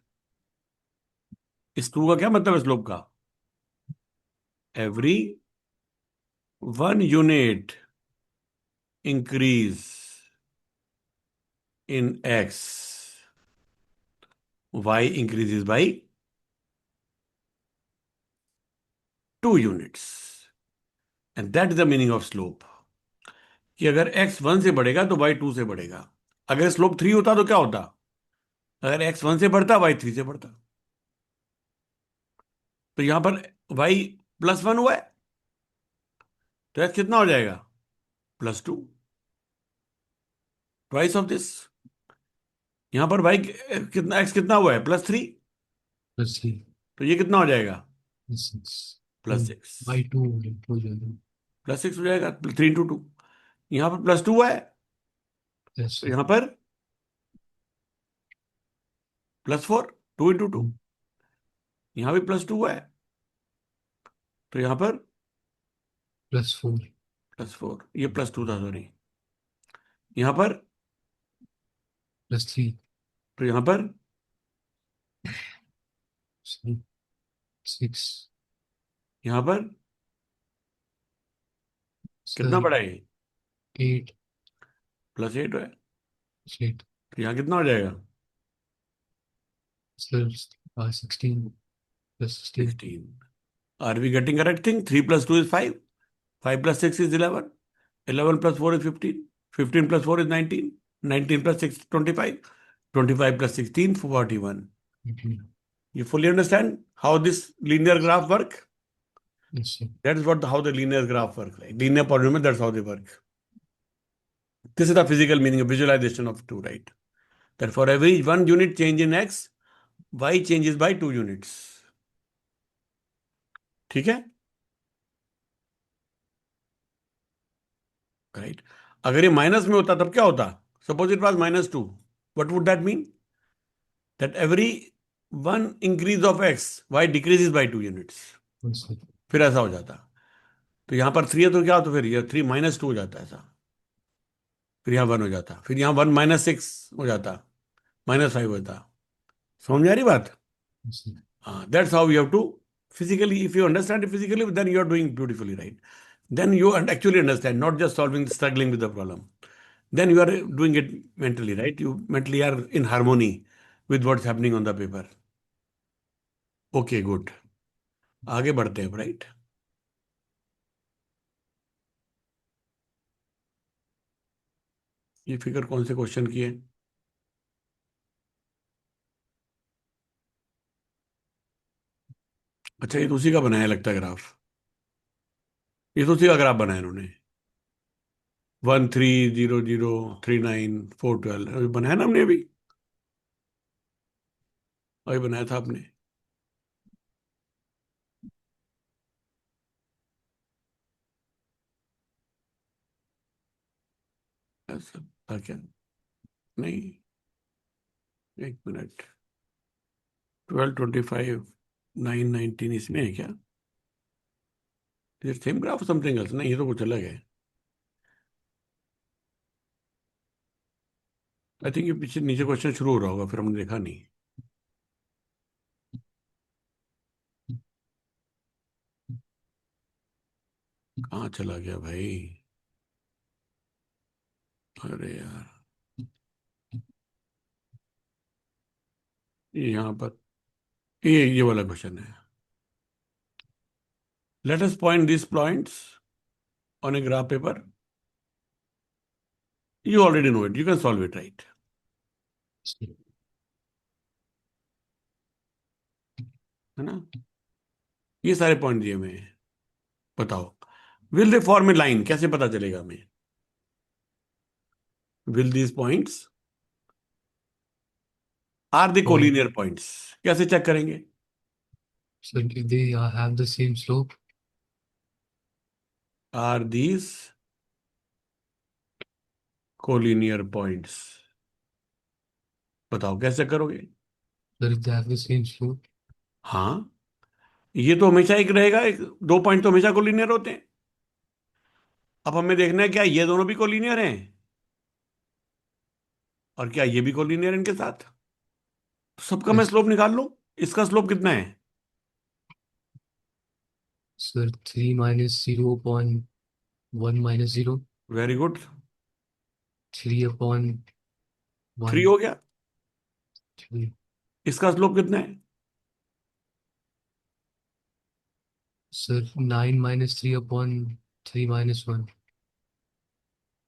इस 2 का क्या मतलब है slope का? Every 1 unit increase in x, y increases by 2 units. And that is the meaning of slope. कि अगर x 1 से बढ़ेगा तो y 2 से बढ़ेगा। अगर स्लोप 3 होता तो क्या होता? अगर x 1 से बढ़ता, y 3 से बढ़ता। तो यहां पर y प्लस 1 हुआ है, तो x कितना हो जाएगा? Plus 2, twice of this. यहां पर y कितना, x कितना हुआ है? प्लस 3, प्लस 3, तो ये कितना हो जाएगा? 6. प्लस 6। बाई 2 हो जाएगा. प्लस 6 हो जाएगा, 3 इंटू 2। यहां पर प्लस 2 हुआ है, यस तो यहां पर प्लस 4, 2 इंटू 2। यहां भी प्लस 2 हुआ है, तो यहां पर प्लस 4. +4, ये +2 था, सॉरी। यहां पर, प्लस 3. तो यहां पर 6. यहां पर कितना सर बड़ा है? 8. +8 है, 8. तो यहां कितना हो जाएगा? Sir 16 plus 16. 16। Are we getting correct thing? 3 + 2 is 5, 5 + 6 is 11, 11 + 4 is 15, 15 + 4 is 19, 19 + 6 25, 25 + 16 41. You fully understand how this linear graph work? Yes, sir. That is what how the linear graph work. Like linear polynomial, that's how they work. This is the physical meaning of visualization of 2, right? That for every 1 unit change in x, y changes by 2 units. ठीक है? Right. अगर ये minus में होता तब क्या होता? Suppose it was -2, what would that mean? That every 1 increase of x, y decreases by 2 units. Yes, sir. फिर ऐसा हो जाता। तो यहां पर 3 है तो क्या होता? फिर ये 3 - 2 हो जाता है ऐसा। फिर यहाँ 1 हो जाता, फिर यहाँ 1 - 6 हो जाता, -5 होता। समझ में आ रही बात? Yes, sir. हाँ, that's how you have to physically, if you understand it physically, then you are doing beautifully, right? Then you actually understand, not just solving, struggling with the problem. Then you are doing it mentally, right? You mentally are in harmony with what's happening on the paper. Okay, good. आगे बढ़ते हैं, right? ये figure कौन से question की है? अच्छा, ये तो उसी का बनाया लगता है ग्राफ। ये तो उसी का ग्राफ बनाया इन्होंने। 130039 अभी बनाया ना हमने, अभी अभी बनाया था आपने। ऐसा था क्या? नहीं, एक मिनट। 1225 919 इसमें है क्या? ये सेम ग्राफ समथिंग एल्स? नहीं, ये तो कुछ अलग है। आई थिंक ये पीछे नीचे क्वेश्चन शुरू हो रहा होगा, फिर हमने देखा नहीं। कहाँ चला गया भाई? अरे यार, ये यहाँ पर, ये वाला क्वेश्चन है। Let us point this points on a graph paper. You already know it, you can solve it, right? Sir. है ना? ये सारे पॉइंट दिए हुए हैं। बताओ, will they form a line? कैसे पता चलेगा हमें? Will these points are the Oh, collinear points? कैसे चेक करेंगे? so if they have the same slope, are these collinear points? बताओ कैसे करोगे? sir, if they have the same slope, हाँ, ये तो हमेशा एक रहेगा, एक दो पॉइंट तो हमेशा कोलिनियर होते हैं। अब हमें देखना है क्या ये दोनों भी कोलिनियर हैं, और क्या ये भी कोलिनियर है इनके साथ? तो सबका मैं yes, स्लोप निकाल लूं। इसका स्लोप कितना है? sir, 3 minus 0 upon 1 minus 0, very good. 3 upon 3 1, हो गया। 3, इसका स्लोप कितना है? sir, 9 minus 3 upon 3 minus 1,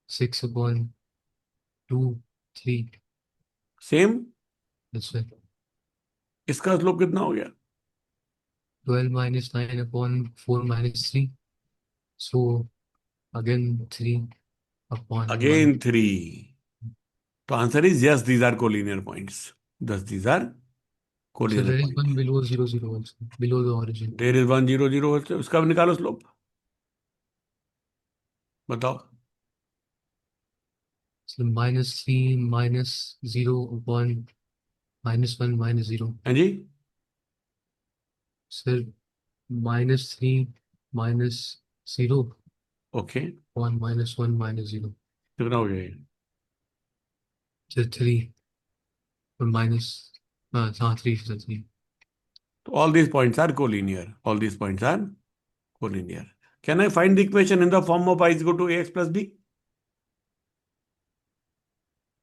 6 upon 2, 3, same. that's it. इसका स्लोप कितना हो गया? 12 minus 9 upon 4 minus 3, so again 3 upon 1. Again 3। तो answer is yes, these are collinear points. Thus these are So collinear there is point. one below 0, 0 also, below the origin. There is 100, उसका भी निकालो slope. बताओ। So minus 3 minus 0 upon minus 1 minus 0. हाँ जी। So minus 3 minus 0 okay, upon minus 1 minus 0. कितना हो गया ये? So 3 or minus 3 so 3. तो all these points are collinear, all these points are collinear. Can I find the equation in the form of I is equal to a x plus b?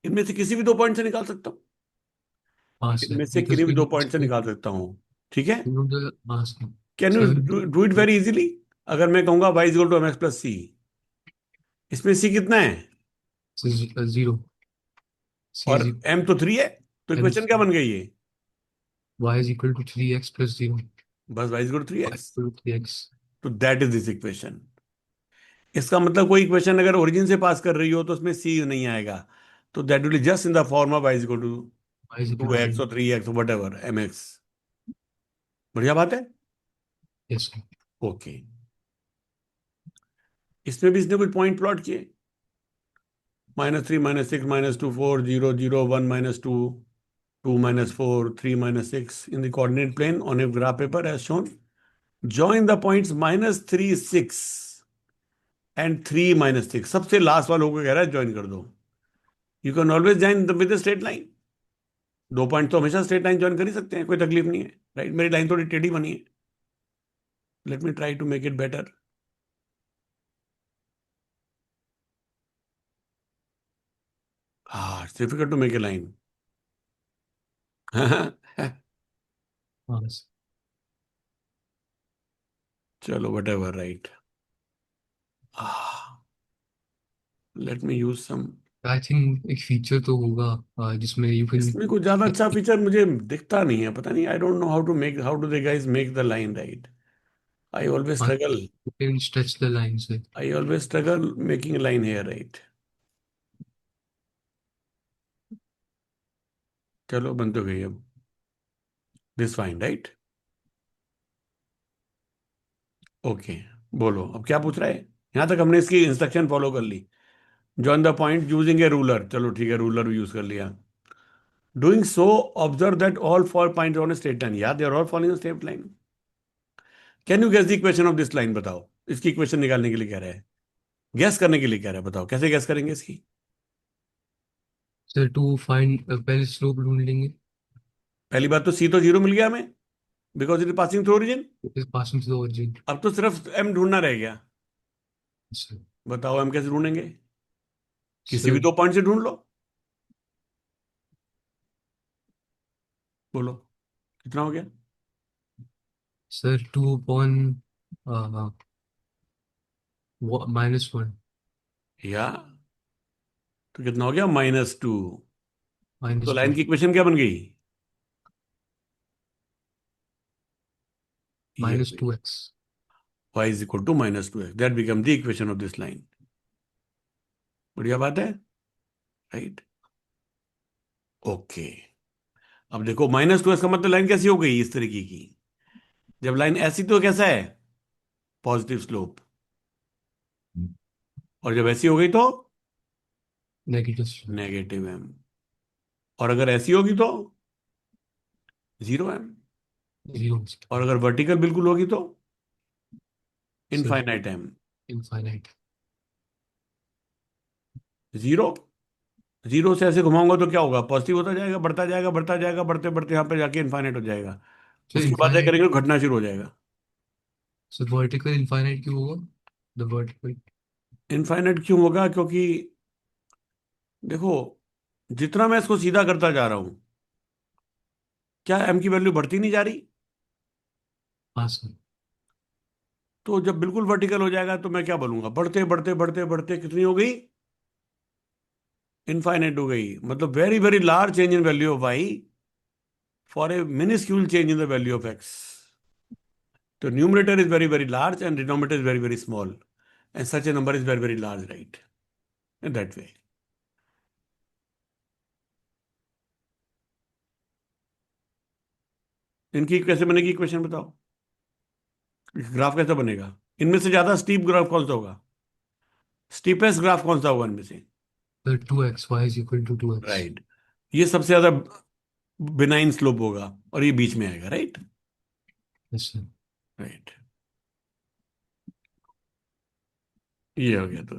इनमें से किसी भी दो point से निकाल सकता हूँ। Sir, इनमें से because किसी भी we दो know पॉइंट से निकाल सकता हूँ। ठीक है? the sir. Can you So do it very easily? अगर मैं कहूंगा Y is equal to M X plus C, इसमें सी कितना है? 0. C और is एम तो 3 है, तो m इक्वेशन क्या बन गई है? y is equal to 3x plus 0. बस y is equal to three Y x equal to 3x. तो दैट इज दिस इक्वेशन। इसका मतलब कोई इक्वेशन अगर ओरिजिन से पास कर रही हो तो उसमें सी नहीं आएगा, तो that will just in the form of y is equal to Y is equal to to x 0. और 3x what ever M x. बढ़िया बात है। Yes, sir. ओके, इसमें भी इसने कुछ पॉइंट प्लॉट किए। -3 -6 -2 4 0 0 1 -2 2 -4 3 -6 in the coordinate plane on a graph paper as shown. Join the points -3 6 and 3 -6। सबसे लास्ट वालों को कह रहा है ज्वाइन कर दो। You can always join with straight line. 2 point तो हमेशा स्ट्रेट लाइन ज्वाइन कर ही सकते हैं, कोई तकलीफ नहीं है, राइट? मेरी लाइन थोड़ी टेढ़ी बनी है, let me try to make it better. हाँ, it's difficult to make a line. हाँ चलो, whatever, right. Let me use some. I think एक फीचर तो होगा जिसमें यू कैन इसमें कुछ ज्यादा अच्छा फीचर मुझे दिखता नहीं है, पता नहीं, I don't know how do they guys make the line right. I always struggle. You can stretch the line से। I always struggle making line here, right. चलो, बन तो गई अब. This fine, right. ओके. बोलो अब क्या पूछ रहा है. यहां तक हमने इसकी इंस्ट्रक्शन फॉलो कर ली. Join the point using a ruler, चलो ठीक है, रूलर भी यूज कर लिया. Doing so, observe that all 4 point on straight line. यार, they are all following straight line. Can you guess the equation of this line? बताओ, इसकी equation निकालने के लिए कह रहा है, गैस करने के लिए कह रहा है. बताओ कैसे गैस करेंगे इसकी. सर टू फाइंड पहले स्लोप ढूंढ लेंगे। पहली बात तो सी तो जीरो मिल गया हमें, because it is passing through origin. Is passing to the origin. अब तो सिर्फ एम ढूंढना रह गया. सर बताओ एम कैसे ढूंढेंगे. किसी भी सर 2 पॉइंट से ढूंढ लो. बोलो, कितना हो गया. Sir 2 upon -1। या तो कितना हो गया, -2. तो -2 लाइन की इक्वेशन क्या बन गई. ये हो गई. -2x। y is equal to -2x. That become the equation of this line. बढ़िया बात है, राइट. ओके. अब देखो, -2x का मतलब लाइन कैसी हो गई इस तरीके की. जब लाइन ऐसी तो कैसा है, पॉजिटिव स्लोप. और जब ऐसी हो गई तो नेगेटिव। Negative M. और अगर ऐसी होगी तो 0 एम. 0। और अगर वर्टिकल बिल्कुल होगी तो सर इनफाइनाइट एम. इनफाइनाइट। 0. 0 से ऐसे घुमाऊंगा तो क्या होगा, पॉजिटिव होता जाएगा, बढ़ता जाएगा, बढ़ता जाएगा, बढ़ते बढ़ते यहाँ पे जाके इनफाइनाइट हो जाएगा. सर उसके बाद क्या इनफाइनाइट। करेंगे तो घटना शुरू हो जाएगा. सर वर्टिकल इनफाइनाइट क्यों होगा? The vertical. इनफाइनाइट क्यों होगा, क्योंकि देखो, जितना मैं इसको सीधा करता जा रहा हूं, क्या एम की वैल्यू बढ़ती नहीं जा रही. हाँ सर। तो जब बिल्कुल वर्टिकल हो जाएगा तो मैं क्या बोलूंगा, बढ़ते बढ़ते बढ़ते बढ़ते कितनी हो गई, इनफाइनाइट हो गई. मतलब very very large change in value of Y for a minuscule change in the value of X. तो numerator is very very large and denominator is very very small, and such a number is very very large, right. In that way. इनकी कैसे बनेगी equation, बताओ. Graph कैसे बनेगा. इनमें से ज्यादा स्टीप ग्राफ कौन सा होगा, स्टीपेस्ट ग्राफ कौन सा होगा इनमें से. Sir 2x, y is equal to 2x। Right. ये सबसे ज्यादा बिनाइन स्लोप होगा और ये बीच में आएगा, राइट. Yes sir. राइट. ये हो गया. तो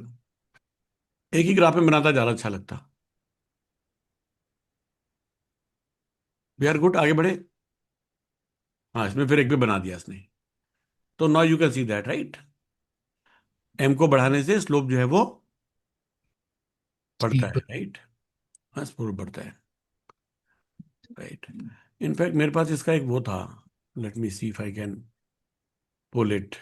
एक ही ग्राफ में बनाता ज्यादा अच्छा लगता. वी आर गुड, आगे बढ़े. हाँ, इसमें फिर एक भी बना दिया इसने. तो now you can see that, right. M को बढ़ाने से स्लोप जो है वो बढ़ता है, स्टीप। राइट. हाँ, स्लोप बढ़ता है, राइट. इनफैक्ट मेरे पास इसका एक वो था. Let me see if I can pull it.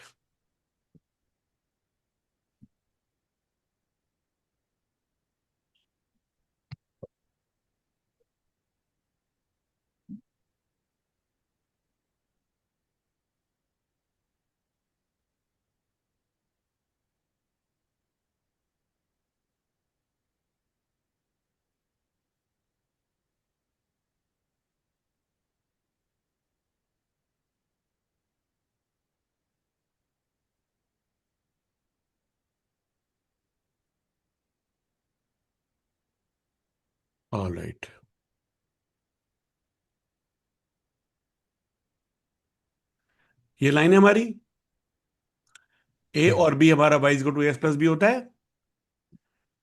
All right. ये लाइन है हमारी. ए और बी हमारा y equal to x plus b होता है.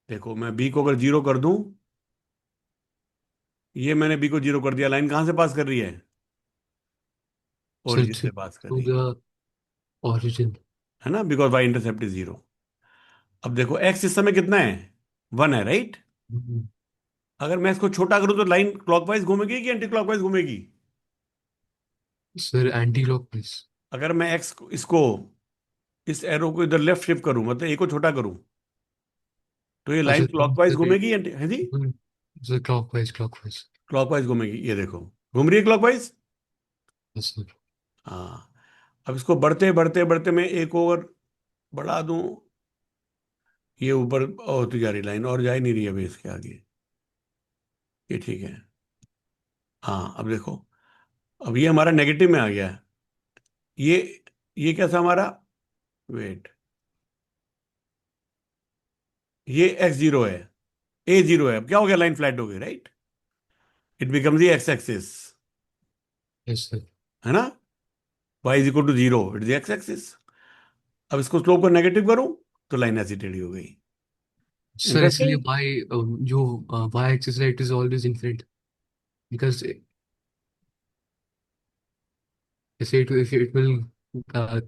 देखो, मैं बी को अगर 0 कर दूं ये मैंने बी को जीरो कर दिया, लाइन कहाँ से पास कर रही है? So ओरिजिन से पास कर to रही the origin. है ना, because y intercept is zero. अब देखो एक्स इस समय कितना है? 1 है, राइट? Mhm. अगर मैं इसको छोटा करूं तो लाइन क्लॉकवाइज घूमेगी कि एंटी क्लॉकवाइज घूमेगी? Sir, anti-clockwise. अगर मैं एक्स इसको, इस एरो को इधर लेफ्ट शिफ्ट करूं, मतलब ए को छोटा करूं, तो ये लाइन अच्छा, क्लॉकवाइज sir, it घूमेगी एंटी, है जी? will the clockwise, clockwise. Clockwise घूमेगी, ये देखो घूम रही है क्लॉकवाइज। Yes, sir. हाँ। अब इसको बढ़ते बढ़ते बढ़ते मैं एक और बढ़ा दूं, ये ऊपर होती जा रही लाइन, और जा ही नहीं रही है इसके आगे। ये ठीक है। हाँ अब देखो, अब ये हमारा नेगेटिव में आ गया है। ये ये कैसा हमारा, वेट, ये एक्स जीरो है, ए जीरो है, अब क्या हो गया, लाइन फ्लैट हो गई, right? It becomes the x axis, Yes, sir. है ना? Y is equal to zero, it the x axis. अब इसको स्लोप को नेगेटिव करूं तो लाइन ऐसी टेढ़ी हो गई। Sir, इसलिए इंटरेस्टिंग। जो y axis है, it is always infinite because it will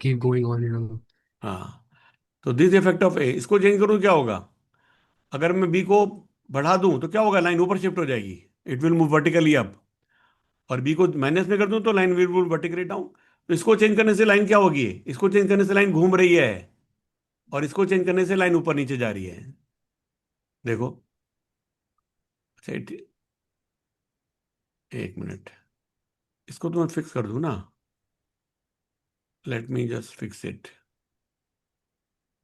keep going on and on. हाँ, तो दिस इफेक्ट ऑफ ए, इसको चेंज करूं क्या होगा? अगर मैं बी को बढ़ा दूं तो क्या होगा, लाइन ऊपर शिफ्ट हो जाएगी, it will move vertically up. और बी को माइनस में कर दूं तो line will move vertically down. तो इसको चेंज करने से लाइन क्या होगी, इसको चेंज करने से लाइन घूम रही है, और इसको चेंज करने से लाइन ऊपर नीचे जा रही है। देखो, अच्छा एक मिनट, इसको तो मैं फिक्स कर दूं ना, let me just fix it,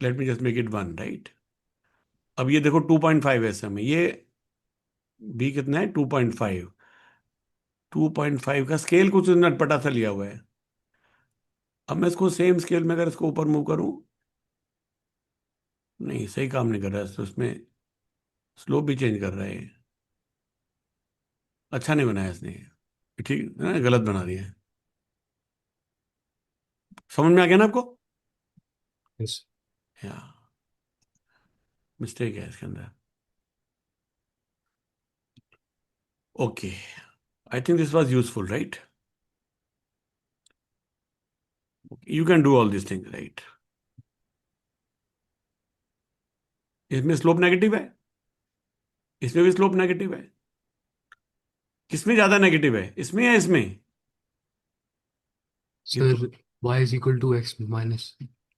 let me just make it 1, right? अब ये देखो 2.5 है समय, ये बी कितना है, 2.5। 2.5 का स्केल कुछ नटपटा सा लिया हुआ है। अब मैं इसको सेम स्केल में अगर इसको ऊपर मूव करूं, नहीं सही काम नहीं कर रहा है, तो उसमें स्लोप भी चेंज कर रहा है। अच्छा नहीं बनाया इसने, ठीक है ना, गलत बना दिया है। समझ में आ गया ना आपको? Yes. या मिस्टेक है इसके अंदर। Okay, I think this was useful, right? You can do all this thing, right? इसमें स्लोप नेगेटिव है, इसमें भी स्लोप नेगेटिव है। किसमें ज्यादा नेगेटिव है, इसमें या इसमें? ये Sir, तो y is equal to x minus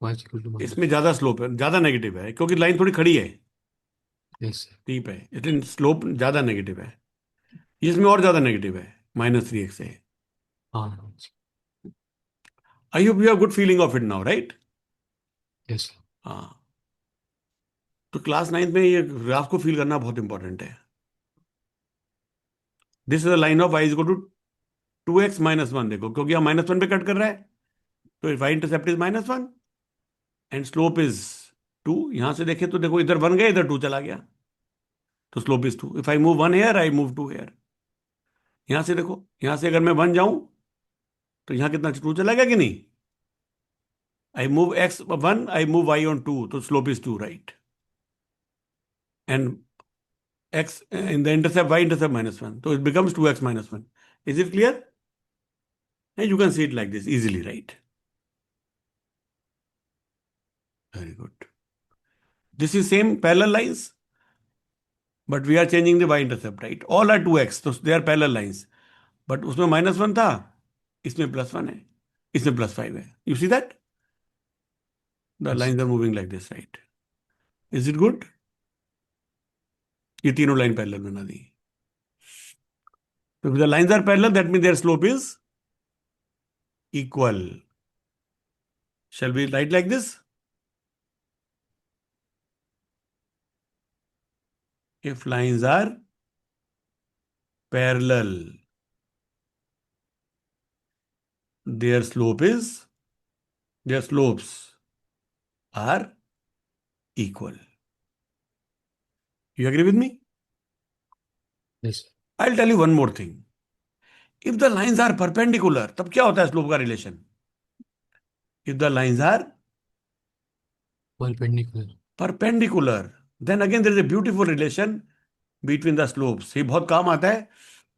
y is equal to इसमें minus. ज्यादा स्लोप है, ज्यादा नेगेटिव है, क्योंकि लाइन थोड़ी खड़ी है, Yes, sir. डीप है, इसलिए स्लोप ज्यादा नेगेटिव है। इसमें और ज्यादा नेगेटिव है, -3x है। हाँ. I hope you have good feeling of it now, right? Yes, sir. हाँ, तो क्लास 9th में ये ग्राफ को फील करना बहुत इंपॉर्टेंट है। This is the line of y is to 2x-1, देखो क्योंकि हम -1 पे कट कर रहा है, तो y intercept is -1 and slope is 2। यहां से देखें तो देखो, इधर 1 गया, इधर 2 चला गया, तो slope is 2। If I move 1 here, I move 2 here. यहां से देखो, यहां से अगर मैं 1 जाऊं तो यहां कितना 2 चला गया कि नहीं? I move x1, I move y on 2, तो slope is 2, right? And x in the intercept, y intercept -1, so it becomes 2x-1। Is it clear? And you can see it like this easily, right? Very good. This is same parallel lines, but we are changing the y intercept, right? All are 2x, so they are parallel lines. But उसमें -1 था, इसमें +1 है, इसमें +5 है। You see that? The Yes. lines are moving like this, right? Is it good? ये तीनों line parallel बना दी। So if the lines are parallel, that means their slope is equal. Shall we write like this? If lines are parallel, their slope is, their slopes are equal. You agree with me? Yes. I'll tell you one more thing. If the lines are perpendicular, तब क्या होता है slope का relation? If the lines are Perpendicular. perpendicular, then again there is a beautiful relation between the slopes. ये बहुत काम आता है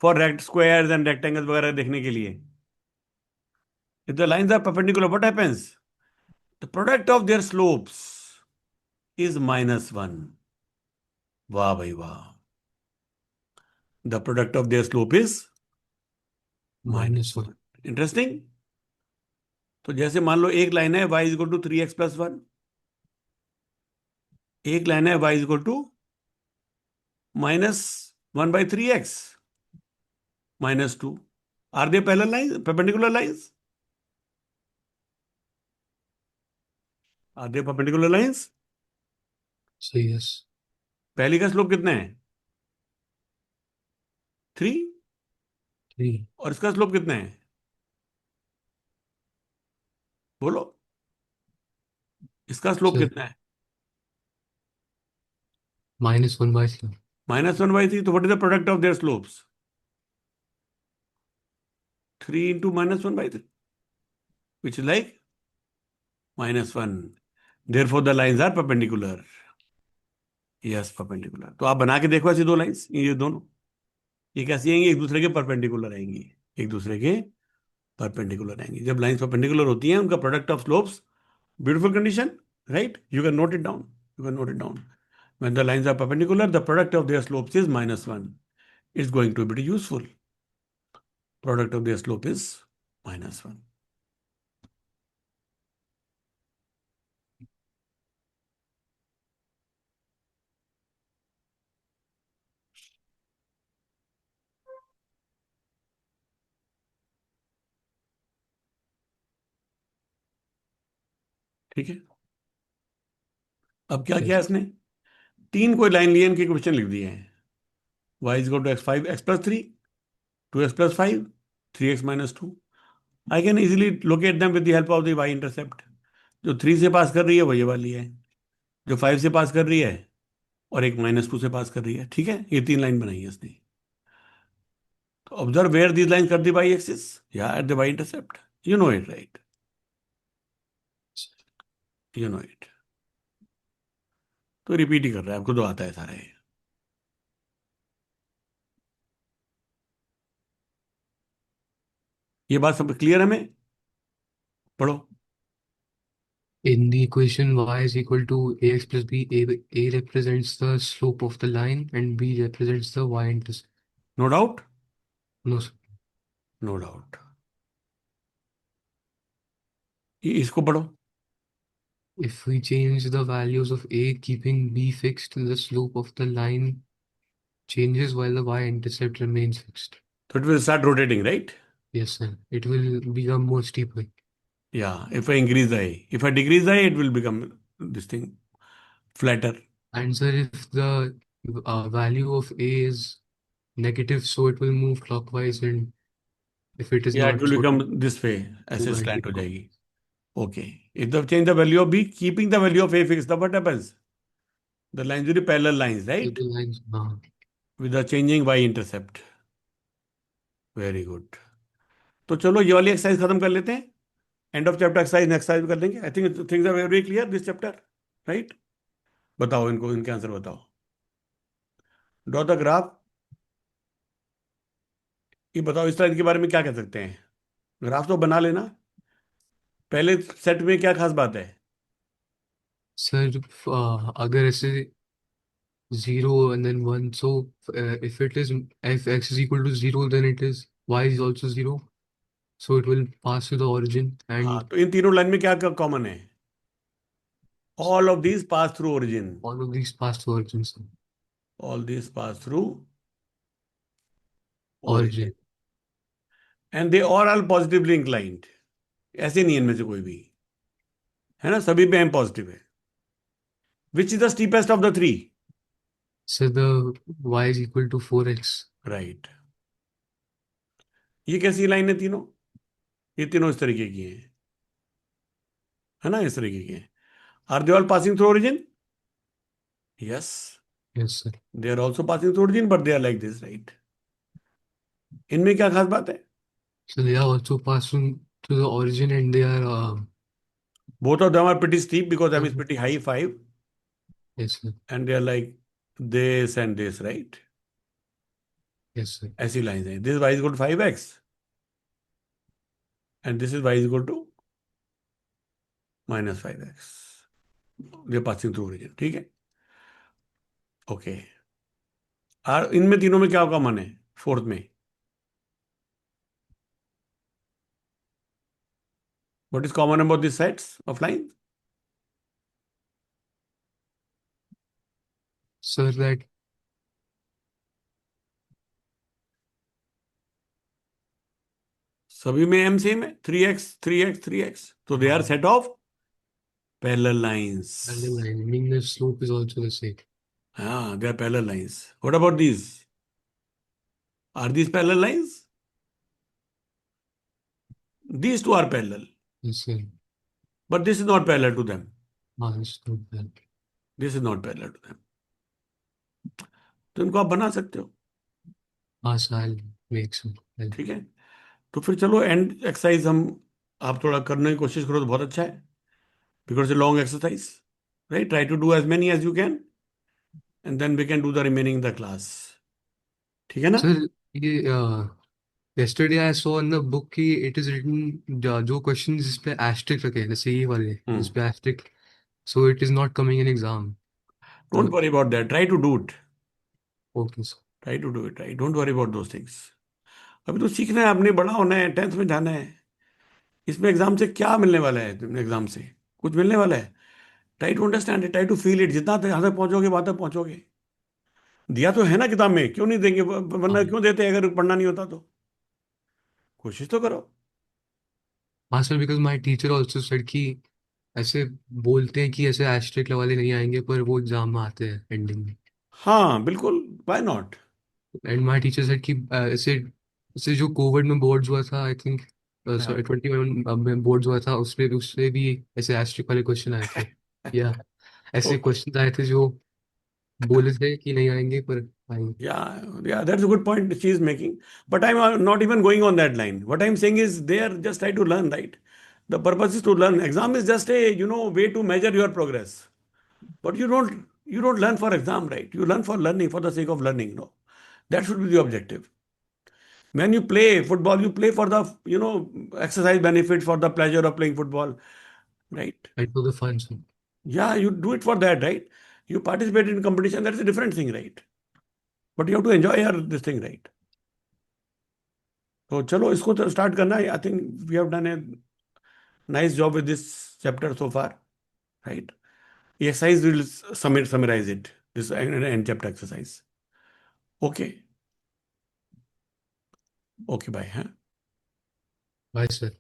for rect squares and rectangles वगैरह देखने के लिए. If the lines are perpendicular what happens? The product of their slopes is -1. वाह भाई वाह. The product of their slope is minus -1. 1. Interesting. तो जैसे मान लो एक लाइन है y इक्वल टू 3x+1. एक लाइन है y equal to -1/3x -2. Are they parallel line perpendicular lines? Are they perpendicular lines? So yes, पहली का स्लोप कितना है? 3. 3. और इसका स्लोप कितना है? बोलो. इसका स्लोप So कितना है? -1/3. -1/3. तो what is the product of their slopes? 3 into -1/3, which is like -1. Therefore the lines are perpendicular. Yes perpendicular. तो आप बना के देखो ऐसी दो लाइंस, ये दोनों ये कैसी आएंगी? एक दूसरे के परपेंडिकुलर आएंगी. एक दूसरे के परपेंडिकुलर आएंगी. जब लाइंस परपेंडिकुलर होती हैं उनका product of slopes, beautiful condition, right? You can note it down. You can note it down. When the lines are perpendicular, the product of their slopes is -1. It's going to be useful. Product of their slope is -1. ठीक है. अब क्या किया Yes. इसने? तीन कोई line लिए, इनके क्वेश्चन लिख दिए हैं. y is equal to x5 x+3, 2x+5, 3x-2. I can easily locate them with the help of the y intercept. जो 3 से पास कर रही है वो ये वाली है, जो 5 से पास कर रही है, और एक -2 से पास कर रही है. ठीक है, ये तीन लाइन बनाई है इसने. तो ऑब्जर्व वेयर दीज लाइन कर दी y एक्सिस, या at the y intercept. You know it, right? You know it. तो रिपीट ही कर रहा है, आपको तो आता है सारा ये. ये बात सब क्लियर है? हमें पढ़ो. In the equation y is equal to ax plus b, a represents the slope of the line and b represents the y-intercept. No doubt. No, sir. No doubt. इसको पढ़ो. If we change the values of a, keeping b fixed, the slope of the line changes while the y-intercept remains fixed. तो it will start rotating, right? Yes, sir. It will become more steeper. Yeah, if I increase the a. If I decrease the a, it will become this thing flatter. And sir, if the value of a is negative, so it will move clockwise, and if it is Yeah, it not, will so it become will this way, move ऐसे slant हो anti-clockwise. जाएगी. Okay. If the change the value of b, keeping the value of a fixed, then what happens? The lines will be parallel lines, So right? the lines, With the changing y intercept. Very good. तो चलो ये वाली exercise खत्म कर लेते हैं. End of chapter exercise next time कर लेंगे. I think things are very clear this chapter, right? बताओ इनको, इनके आंसर बताओ. Draw the graph. ये बताओ इस लाइन के बारे में क्या कह सकते हैं? ग्राफ तो बना लेना. पहले सेट में क्या खास बात है? sir, अगर ऐसे 0 and then 1, so if it is if x is equal to 0, then it is y is also 0, so it will pass to the origin, हाँ, and तो इन तीनों लाइन में क्या कॉमन है? All of these pass through origin. all of these pass to origin, sir. All these pass through origin. Origin. And they are positively inclined. ऐसे नहीं है इनमें से कोई भी, है ना? सभी पे एम पॉजिटिव है. Which is the steepest of the three? So the y is equal to 4x. Right. ये कैसी लाइन है तीनों? ये तीनों इस तरीके की हैं, है ना? इस तरीके की हैं. Are they all passing through origin? Yes, Yes, sir. They are also passing through origin, but they are like this, right? इनमें क्या खास बात है? So they are also passing to the origin, and they are Both of them are pretty steep because m is pretty high, 5, yes, sir. and they are like this and this, right? Yes, sir. ऐसी lines हैं. This y is equal to 5x and this is y is equal to -5x. ये passing through reason. ठीक है. Okay. और इनमें तीनों में क्या कॉमन है फोर्थ में? What is common about this sets of line? Sir, that सभी में m सेम है. 3x 3x 3x. तो they are set of parallel lines. parallel line, meaning the slope is also the same. हाँ, they are parallel lines. What about these? Are these parallel lines? These two are parallel, Yes, sir. but this is not parallel to them. It's not that. This is not parallel to them. तो इनको आप बना सकते हो. So I'll make some. ठीक है. तो फिर चलो एंड एक्सरसाइज हम आप थोड़ा करने की कोशिश करो तो बहुत अच्छा है. Because a long exercise. Right. Try to do as many as you can and then we can do the remaining the class. ठीक है ना? Sir, ये yesterday I saw in the book कि it is written जो questions जिस पे asterisk रखे हैं जैसे ये वाले जिस पे asterisk, so it is not coming in exam. Don't तो worry about that. Try to do it. okay, sir. Try to do it. Right. Don't worry about those things. अभी तो सीखना है. आपने बड़ा होना है. 10th में जाना है. इसमें एग्जाम से क्या मिलने वाला है? तुमने एग्जाम से कुछ मिलने वाला है? Try to understand it. Try to feel it. जितना तक यहाँ तक पहुंचोगे वहां तक पहुंचोगे. दिया तो है ना किताब में. क्यों नहीं देंगे? वरना हाँ क्यों देते अगर पढ़ना नहीं होता तो? कोशिश तो करो. हाँ sir, because my teacher also said कि ऐसे बोलते हैं कि ऐसे asterisk वाले नहीं आएंगे पर वो एग्जाम में आते हैं एंडिंग में. हाँ बिल्कुल. Why not? And my teacher said कि ऐसे ऐसे जो कोविड में बोर्ड्स हुआ था आई थिंक, हाँ. सॉरी 21 में बोर्ड्स हुआ था, उसमें भी ऐसे एस्ट्रिक वाले क्वेश्चन आए थे. या ऐसे ओके. क्वेश्चन आए थे जो बोले थे कि नहीं आएंगे पर आएंगे. Yeah, that's a good point she is making. But I'm not even going on that line. What I'm saying is they are just try to learn, right? The purpose is to learn. Exam is just a way to measure your progress. But you don't learn for exam, right? You learn for learning, for the sake of learning. No, that should be the objective. When you play football, you play for the exercise benefit, for the pleasure of playing football, right? And for the fun. So Yeah, you do it for that, right? You participate in competition. That's a different thing, right? But you have to enjoy this thing, right? तो चलो इसको तो start करना है. I think we have done a nice job with this chapter so far. Right. Exercise will summarise it. This end chapter exercise. Okay. Okay bye. हाँ. bye sir.